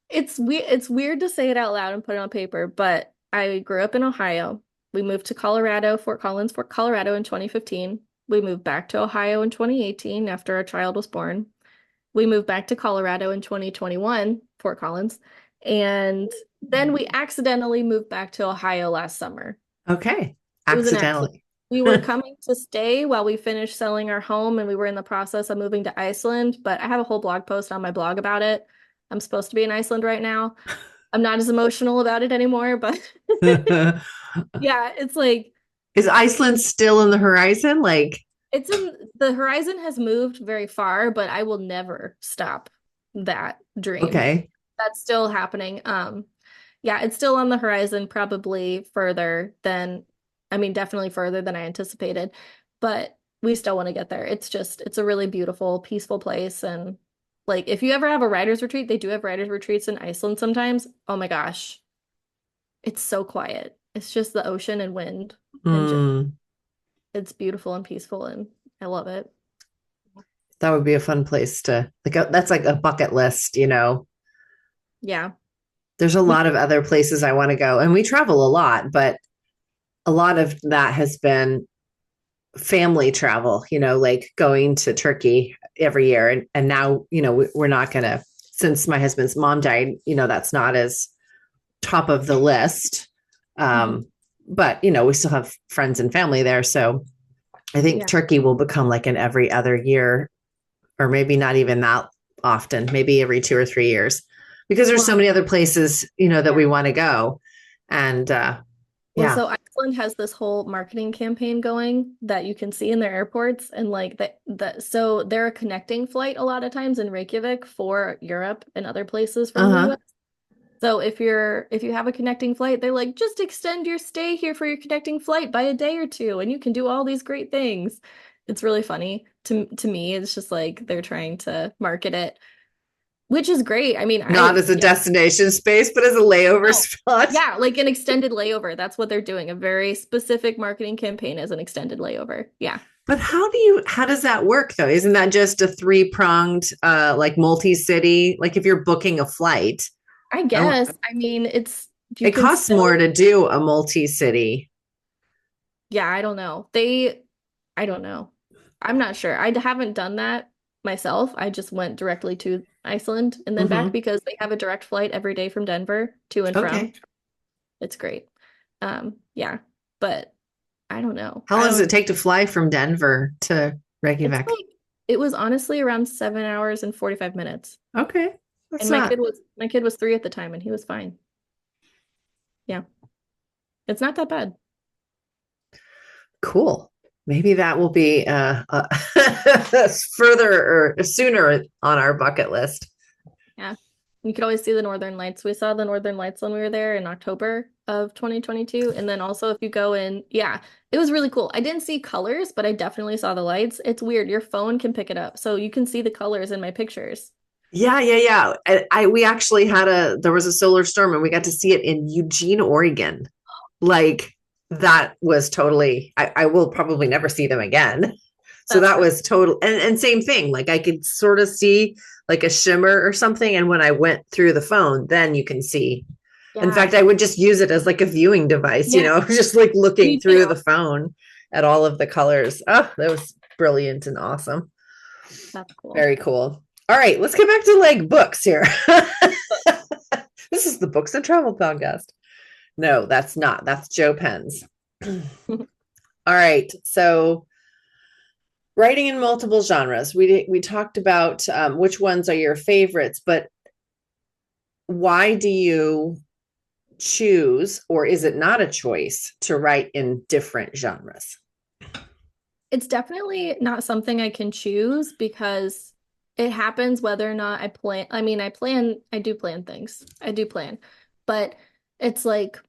it's weird to say it out loud and put it on paper, but I grew up in Ohio. We moved to Colorado, Fort Collins, Fort Colorado in 2015. We moved back to Ohio in 2018 after our child was born. We moved back to Colorado in 2021, Fort Collins, and then we accidentally moved back to Ohio last summer.
Okay.
It was an accident.
Accidentally.
We were coming to stay while we finished selling our home, and we were in the process of moving to Iceland, but I have a whole blog post on my blog about it. I'm supposed to be in Iceland right now. I'm not as emotional about it anymore, but yeah, it's like
Is Iceland still in the horizon? Like,
it's in the horizon has moved very far, but I will never stop that dream.
okay.
That's still happening. Yeah, it's still on the horizon, probably further than, I mean, definitely further than I anticipated, but we still want to get there. It's a really beautiful, peaceful place. And like, if you ever have a writer's retreat, they do have writer's retreats in Iceland sometimes. Oh my gosh, it's so quiet. It's just the ocean and wind, and just
Mm,
it's beautiful and peaceful, and I love it.
that would be a fun place to like. That's like a bucket list, you know.
Yeah.
There's a
We,
lot of other places I want to go, and we travel a lot, but a lot of that has been family travel, you know, like going to Turkey every year. And now, you know, we're not going to, since my husband's mom died, you know, that's not as top of the list.
Mhm.
Um, but, you know, we still have friends and family there. So I think
Yeah.
Turkey will become like an every other year, or maybe not even that often, maybe every 2 or 3 years, because there's so
Well,
many other places, you know, that
yeah.
we want to go. And
Well,
yeah.
so Iceland has this whole marketing campaign going that you can see in their airports, and like so they're a connecting flight a lot of times in Reykjavik for Europe and other places from the
Uh-huh.
US. So if you have a connecting flight, they're like, just extend your stay here for your connecting flight by a day or two, and you can do all these great things. It's really funny to me. It's just like they're trying to market it, which is great. I mean,
Not as a
yeah,
destination space, but as a layover
no.
spot.
Yeah, like an extended layover. That's what they're doing. A very specific marketing campaign as an extended layover. Yeah.
But how does that work though? Isn't that just a three-pronged like multi-city? Like if you're booking a flight,
I
I don't
guess. I mean, you
it
can
costs more
still,
to do a multi-city.
yeah, I don't know. I don't know. I'm not sure. I haven't done that myself. I just went directly to Iceland and then back
Hmm.
because they have a direct flight every day from Denver to and from.
Okay.
It's great. Yeah, but I don't know.
How
I
long does it
don't,
take to fly from Denver to
it's
Reykjavik?
like, it was honestly around 7 hours and 45 minutes.
Okay. That's
And
not
my kid was 3 at the time and he was fine. Yeah. It's not that bad.
cool. Maybe that will be further or sooner on our bucket list.
Yeah. You could always see the Northern Lights. We saw the Northern Lights when we were there in October of 2022. And then also if you go in, yeah, it was really cool. I didn't see colors, but I definitely saw the lights. It's weird. Your phone can pick it up. So you can see the colors in my pictures.
Yeah, yeah, yeah. We actually had there was a solar storm and we got to see it in Eugene, Oregon. Like that was totally, I will probably never see them again. So
That's
that
really,
was total. And same thing, like I could sort of see like a shimmer or something. And when I went through the phone, then you can see. In
yeah.
fact, I would just use it as like a viewing device, you
Yeah,
know, just like looking
me too.
through the phone at all of the colors. Oh, that was brilliant and awesome.
That's cool.
Very cool. All right, let's get back to like books here. This is the Books and Travel podcast. No, that's not. That's Joe Penn's. All right. So writing in multiple genres. We talked about which ones are your favorites, but why do you choose, or is it not a choice to write in different genres?
It's definitely not something I can choose because it happens whether or not I plan. I mean, I do plan things. I do plan. But it's like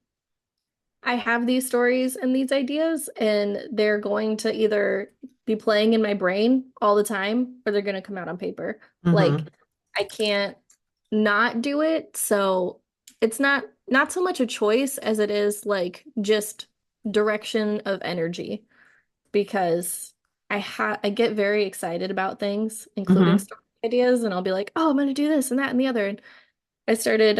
I have these stories and these ideas, and they're going to either be playing in my brain all the time or they're going to come out on paper. Like
Hmm.
I can't not do it. So it's not so much a choice as it is like just direction of energy because I get very excited about things, including
Hmm.
story ideas, and I'll be like, "Oh, I'm gonna do this and that and the other." And I started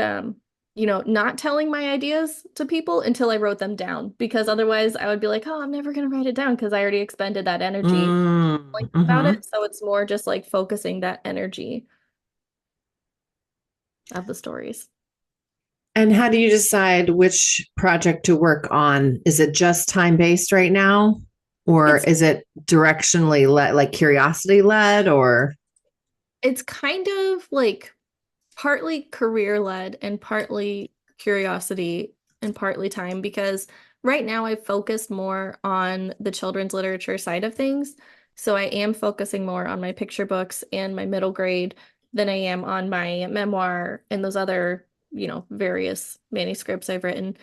not telling my ideas to people until I wrote them down because otherwise I would be like, "Oh, I'm never gonna write it down because I already expended that energy thinking about
Mm-hmm.
it." So it's more just like focusing that energy of the stories.
And how do you decide which project to work on? Is it just time based right now? Or
It's
is it directionally led, like curiosity led, or?
it's kind of like partly career led and partly curiosity and partly time because right now I've focused more on the children's literature side of things. So I am focusing more on my picture books and my middle grade than I am on my memoir and those other, various manuscripts I've written.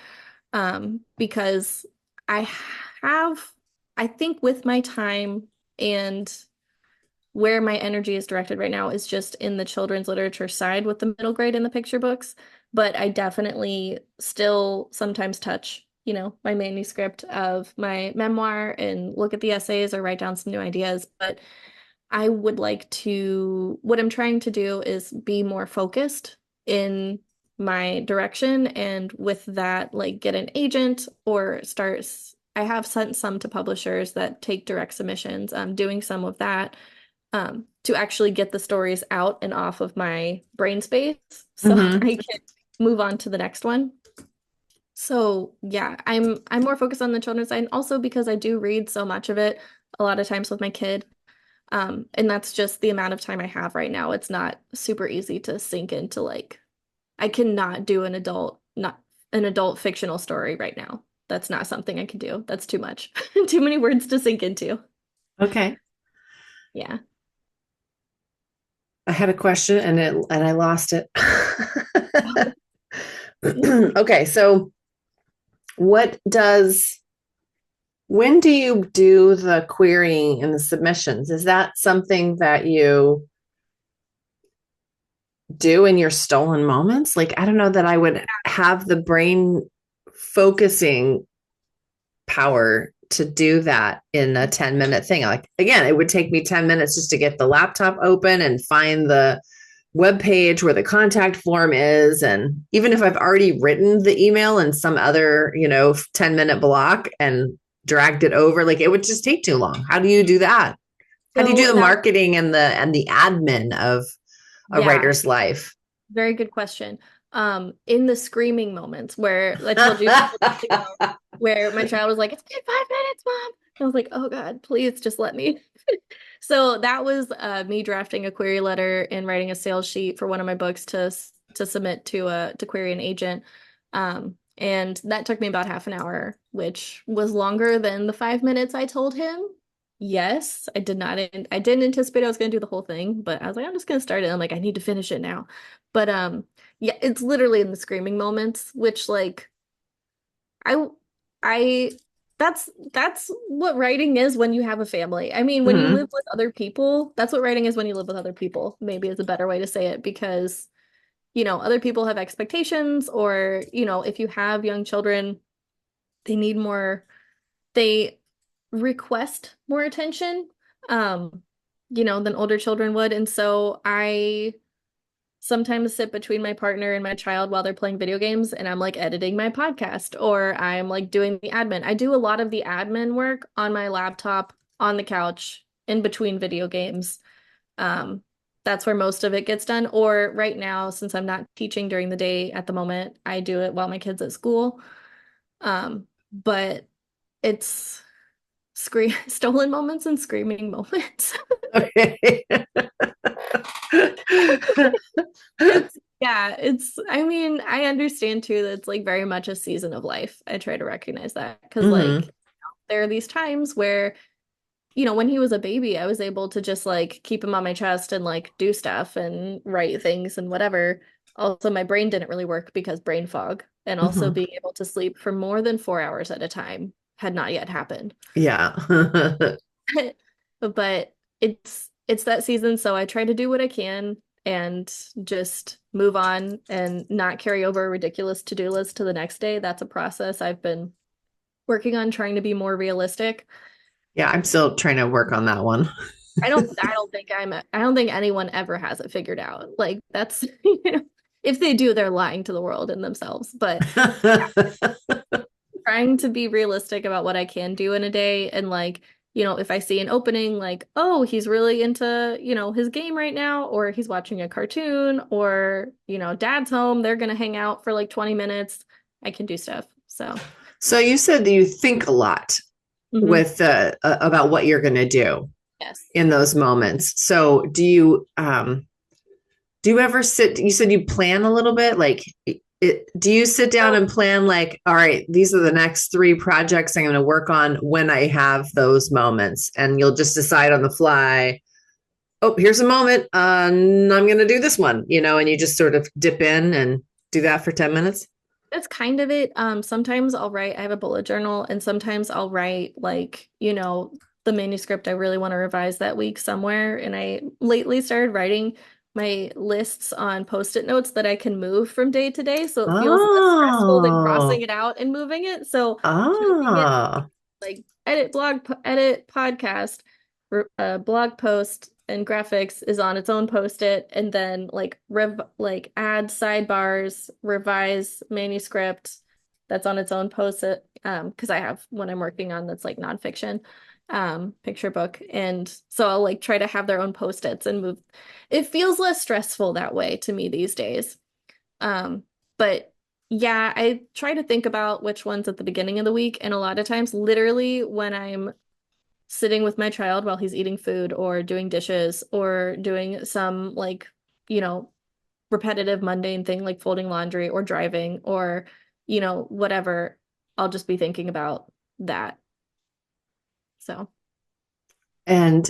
Because I have, I think with my time and where my energy is directed right now is just in the children's literature side with the middle grade and the picture books. But I definitely still sometimes touch, my manuscript of my memoir and look at the essays or write down some new ideas. But I would like to, what I'm trying to do is be more focused in my direction. And with that, like get an agent or start. I have sent some to publishers that take direct submissions. I'm doing some of that to actually get the stories out and off of my brain space so
Hmm.
I can move on to the next one. So yeah, I'm more focused on the children's side, and also because I do read so much of it a lot of times with my kid. And that's just the amount of time I have right now. It's not super easy to sink into like I cannot do not an adult fictional story right now. That's not something I can do. That's too much. Too many words to sink into.
Okay.
Yeah.
I had a question and I lost it. Okay, so what does when do you do the querying and the submissions? Is that something that you do in your stolen moments? Like, I don't know that I would have the brain focusing power to do that in a 10-minute thing. Like, again, it would take me 10 minutes just to get the laptop open and find the web page where the contact form is. And even if I've already written the email in some other, 10-minute block and dragged it over, like it would just take too long. How do you do that? How do you do
So
the
that,
marketing and the admin of a
yeah,
writer's life?
very good question. In the screaming moments where I told you a couple days ago, where my child was like, "It's been 5 minutes, Mom." I was like, "Oh God, please just let me." So that was me drafting a query letter and writing a sales sheet for one of my books to submit to query an agent. And that took me about half an hour, which was longer than the 5 minutes I told him. Yes, I didn't anticipate I was going to do the whole thing, but I was like, I'm just going to start it. I'm like, I need to finish it now. But yeah, it's literally in the screaming moments, which like I I that's what writing is when you have a family. I mean, when you
Hmm.
live with other people, that's what writing is when you live with other people, maybe is a better way to say it because, other people have expectations or, if you have young children, they need more, they request more attention, um, than older children would. And so I sometimes sit between my partner and my child while they're playing video games and I'm like editing my podcast or I'm like doing the admin. I do a lot of the admin work on my laptop, on the couch, in between video games. Um, that's where most of it gets done. Or right now, since I'm not teaching during the day at the moment, I do it while my kid's at school. But it's stolen moments and screaming moments.
Okay.
I mean, I understand too that it's like very much a season of life. I try to recognize that because
Hmm.
like there are these times where, when he was a baby, I was able to just like keep him on my chest and like do stuff and write things and whatever. Also, my brain didn't really work because brain fog and also
Hmm.
being able to sleep for more than 4 hours at a time had not yet happened.
Yeah.
but it's that season, so I try to do what I can and just move on and not carry over a ridiculous to-do list to the next day. That's a process I've been working on, trying to be more realistic.
Yeah, I'm still trying to work on that one.
I don't think anyone ever has it figured out. Like that's if they do, they're lying to the world and themselves. But trying to be realistic about what I can do in a day and like, if I see an opening like, oh, he's really into, his game right now, or he's watching a cartoon, or, dad's home, they're gonna hang out for like 20 minutes. I can do stuff.
So you said that you think a lot
Mhm.
with about what you're going to do
Yes.
in those moments. So do you ever sit, you said you plan a little bit, like do you sit down
So
and plan like, all right, these are the next 3 projects I'm going to work on when I have those moments, and you'll just decide on the fly, oh, here's a moment, I'm going to do this one, and you just sort of dip in and do that for 10 minutes?
that's kind of it. Sometimes I'll write, I have a bullet journal, and sometimes I'll write like, the manuscript I really want to revise that week somewhere. And I lately started writing my lists on post-it notes that I can move from day to day. So it feels less stressful than
Oh,
crossing it out and moving it. So making it
ah.
like edit podcast, blog post and graphics is on its own post-it, and then add sidebars, revise manuscript, that's on its own post-it. Because I have one I'm working on that's like nonfiction, picture book, and so I'll like try to have their own post-its and move. It feels less stressful that way to me these days. But yeah, I try to think about which ones at the beginning of the week, and a lot of times, literally, when I'm sitting with my child while he's eating food or doing dishes or doing some like, you know, repetitive, mundane thing like folding laundry or driving or, whatever, I'll just be thinking about that. So,
And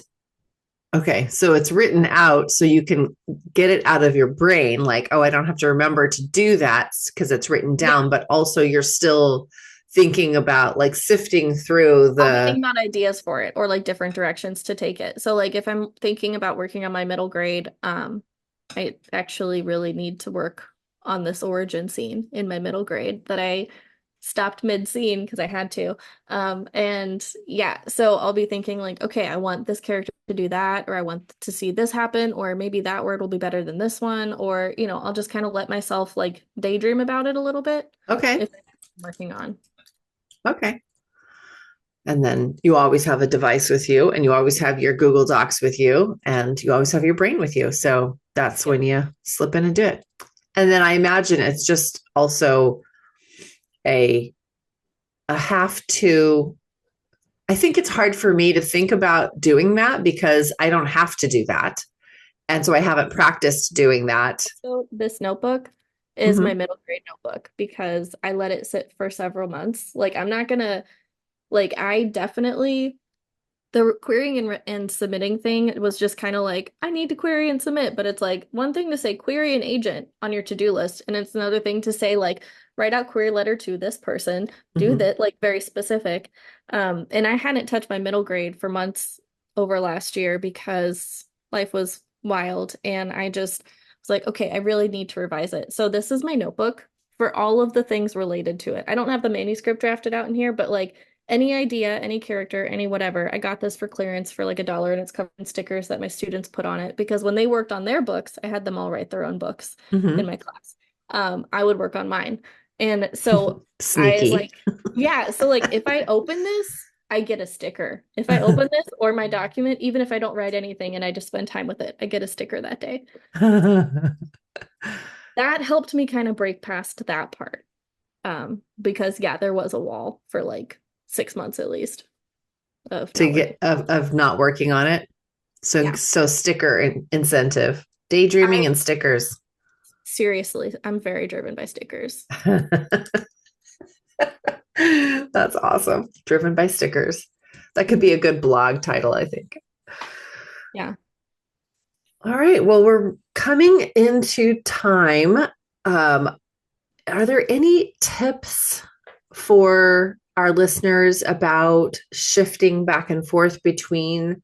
okay, so it's written out so you can get it out of your brain, like, oh, I don't have to remember to do that because it's written
yeah,
down, but also you're still thinking about like sifting through
I'll be
the,
thinking about ideas for it or like different directions to take it. So, like, if I'm thinking about working on my middle grade, I actually really need to work on this origin scene in my middle grade that I stopped mid-scene because I had to. And yeah, so I'll be thinking like, okay, I want this character to do that, or I want to see this happen, or maybe that word will be better than this one, or I'll just kind of let myself like daydream about it a little bit
okay,
if I'm working on.
okay. And then you always have a device with you, and you always have your Google Docs with you, and you always have your brain with you. So that's
Yep.
when you slip in and do it. And then I imagine it's just also a have to, I think it's hard for me to think about doing that because I don't have to do that. And so I haven't practiced doing that.
So this notebook is my
Mm-hmm.
middle grade notebook because I let it sit for several months. Like I'm not gonna like I definitely the querying and submitting thing was just kind of like, I need to query and submit, but it's like one thing to say query an agent on your to-do list, and it's another thing to say like write out query letter to this person, do
Mm-hmm.
that, like very specific. And I hadn't touched my middle grade for months over last year because life was wild, and I just was like, okay, I really need to revise it. So this is my notebook for all of the things related to it. I don't have the manuscript drafted out in here, but like any idea, any character, any whatever. I got this for clearance for like $1, and it's covered in stickers that my students put on it because when they worked on their books, I had them all write their own books in
Mm-hmm.
my class. I would work on mine. And so I was
Sneaky.
like, yeah, so like if I open this, I get a sticker. If I open this or my document, even if I don't write anything and I just spend time with it, I get a sticker that day. That helped me kind of break past that part. Because yeah, there was a wall for like 6 months at least of
To
not working.
get of not working on it. So
Yeah.
so sticker incentive, daydreaming
I
and stickers.
seriously, I'm very driven by stickers.
That's awesome. Driven by stickers. That could be a good blog title, I think.
Yeah.
All right. Well, we're coming into time. Um, are there any tips for our listeners about shifting back and forth between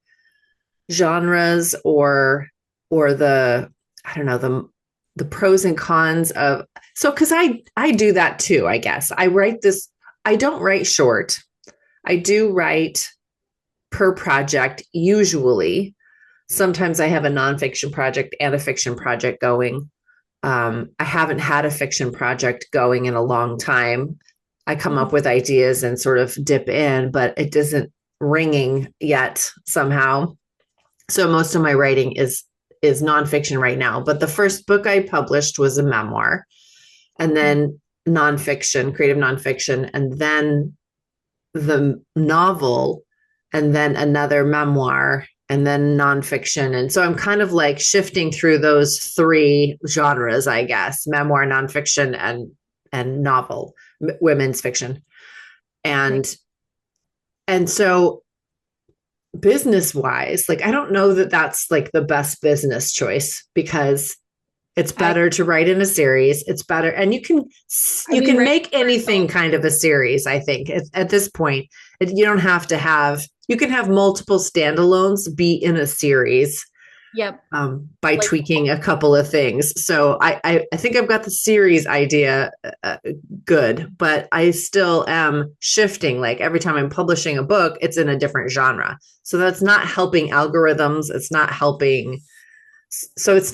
genres or the I don't know the pros and cons of so because I do that too, I guess. I write this, I don't write short. I do write per project usually. Sometimes I have a nonfiction project and a fiction project going. I haven't had a fiction project going in a long time. I come up
Mhm.
with ideas and sort of dip in, but it isn't ringing yet somehow. So most of my writing is nonfiction right now. But the first book I published was a memoir, and then nonfiction, creative nonfiction, and then the novel, and then another memoir, and then nonfiction. And so I'm kind of like shifting through those three genres, I guess: memoir, nonfiction, and novel, women's fiction.
Right.
And so business wise, like I don't know that that's like the best business choice because it's
I
better to write in a series. It's better, and
I
you
mean,
can
right
make anything kind of a series. I think at this point, you don't have to have. You can have multiple standalones be in a series
yep.
by
Like
tweaking a couple of things. So I think I've got the series idea good, but I still am shifting. Like every time I'm publishing a book, it's in a different genre. So that's not helping algorithms. It's not helping. So it's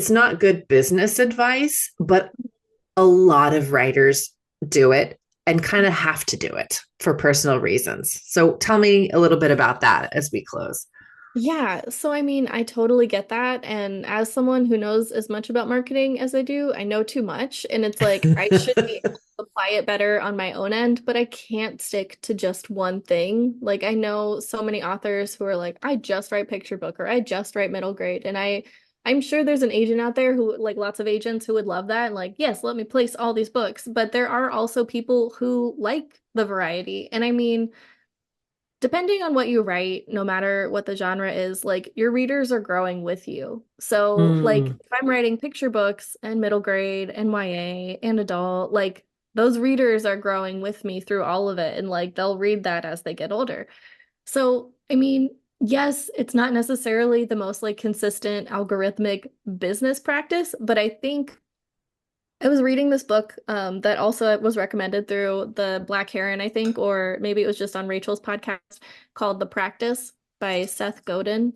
not good business advice, but a lot of writers do it and kind of have to do it for personal reasons. So tell me a little bit about that as we close.
yeah, so I mean, I totally get that. And as someone who knows as much about marketing as I do, I know too much. And it's like I should be able to apply it better on my own end, but I can't stick to just one thing. Like I know so many authors who are like, I just write picture book or I just write middle grade. And I'm sure there's an agent out there who like lots of agents who would love that. And like, yes, let me place all these books. But there are also people who like the variety. And I mean, depending on what you write, no matter what the genre is, like your readers are growing with you. So, like
Mm,
if I'm writing picture books and middle grade and YA and adult, like those readers are growing with me through all of it and like they'll read that as they get older. So, I mean, yes, it's not necessarily the most like consistent algorithmic business practice, but I think I was reading this book that also was recommended through the Black Heron, I think, or maybe it was just on Rachel's podcast called The Practice by Seth Godin.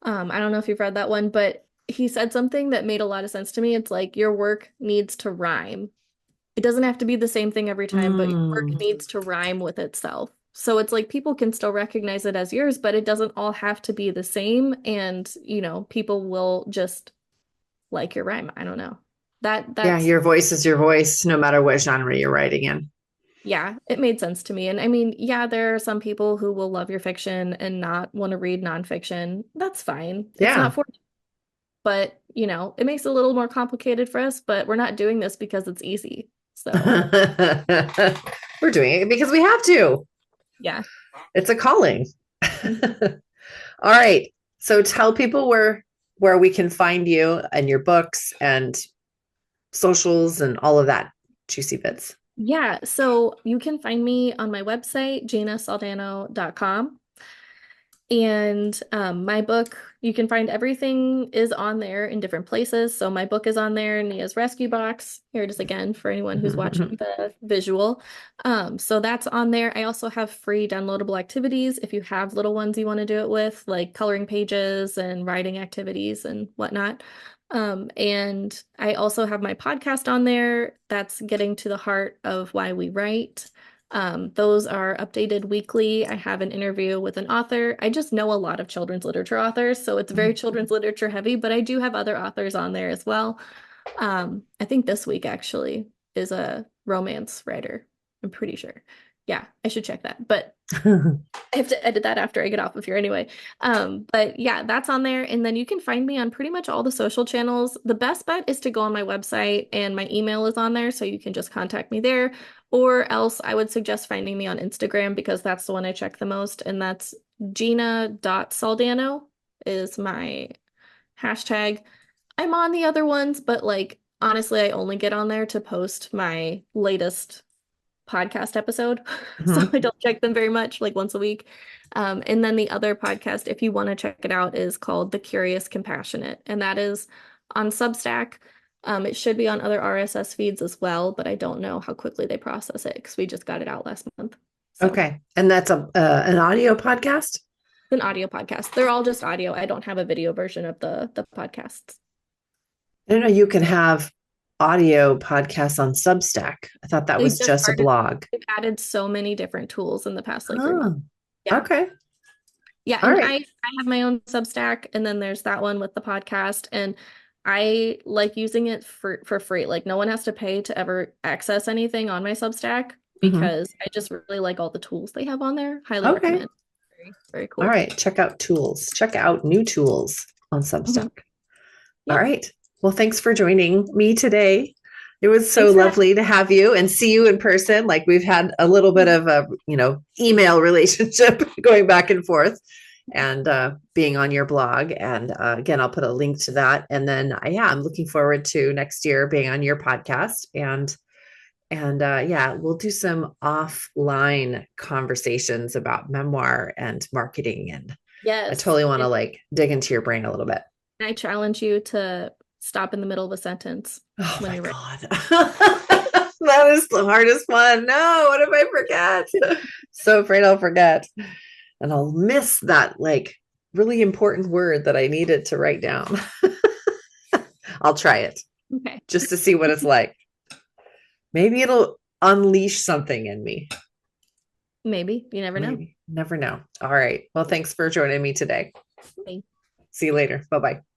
I don't know if you've read that one, but he said something that made a lot of sense to me. It's like your work needs to rhyme. It doesn't have to be the same thing every time, but your work
mm.
needs to rhyme with itself. So it's like people can still recognize it as yours, but it doesn't all have to be the same. And, people will just like your rhyme. I don't know.
Yeah,
That's
your voice is your voice, no matter what genre you're writing in.
Yeah, it made sense to me. And I mean, yeah, there are some people who will love your fiction and not want to read nonfiction. That's fine. It's not
Yeah.
for, but it makes it a little more complicated for us, but we're not doing this because it's easy. So,
We're doing it because we have to.
yeah.
It's a calling.
Mhm.
All right. So tell people where we can find you and your books and socials and all of that juicy bits.
Yeah, so you can find me on my website, janasaldano.com. And my book, you can find everything is on there in different places. So my book is on there, Nia's Rescue Box. Here it is again for anyone who's watching the visual. So that's on there. I also have free downloadable activities if you have little ones you want to do it with, like coloring pages and writing activities and whatnot. And I also have my podcast on there that's getting to the heart of why we write. Those are updated weekly. I have an interview with an author. I just know a lot of children's literature authors, so it's very children's literature heavy, but I do have other authors on there as well. I think this week actually is a romance writer. I'm pretty sure. Yeah, I should check that. But I have to edit that after I get off of here anyway. But yeah, that's on there. And then you can find me on pretty much all the social channels. The best bet is to go on my website and my email is on there, so you can just contact me there. Or else I would suggest finding me on Instagram because that's the one I check the most. And that's Gina.Saldano is my hashtag. I'm on the other ones, but like honestly, I only get on there to post my latest podcast episode. So
Mhm.
I don't check them very much, like once a week. And then the other podcast, if you want to check it out, is called The Curious Compassionate. And that is on Substack. It should be on other RSS feeds as well, but I don't know how quickly they process it because we just got it out last month. So
Okay. And that's an audio podcast?
it's an audio podcast. They're all just audio. I don't have a video version of the podcasts.
I don't know. You can have audio podcasts on Substack. I thought that
They
was
just
just a
started.
blog.
They've added so many different tools in the past like 3 months.
Oh,
Yeah.
okay.
Yeah,
All
and
right.
I have my own Substack, and then there's that one with the podcast, and I like using it for free. Like no one has to pay to ever access anything on my Substack
Mhm.
because I just really like all the tools they have on there. Highly
Okay.
recommend. Very, very
All
cool.
right. Check out tools. Check out new tools on
Mhm.
Substack. All
Yep.
right. Well, thanks for joining me today. It was so
Thanks for having
lovely to have you and see you in person. Like we've had a little bit
me.
of a, email relationship going back and forth and being on your blog. And again, I'll put a link to that. And then, yeah, I'm looking forward to next year being on your podcast. And yeah, we'll do some offline conversations about memoir and marketing. And I
Yes.
totally want to
And
like dig into your brain a little bit.
I challenge you to stop in the middle of a sentence
Oh
when
my
you're
God. That is the hardest one. No, what if I forget? So afraid I'll forget. And I'll miss that like really important word that I needed to write down. I'll try it
writing. Okay.
just to see what it's like. Maybe it'll unleash something in me.
Maybe. You never know.
Maybe. Never know. All right. Well, thanks for joining me today.
Thank
See you later. Bye bye.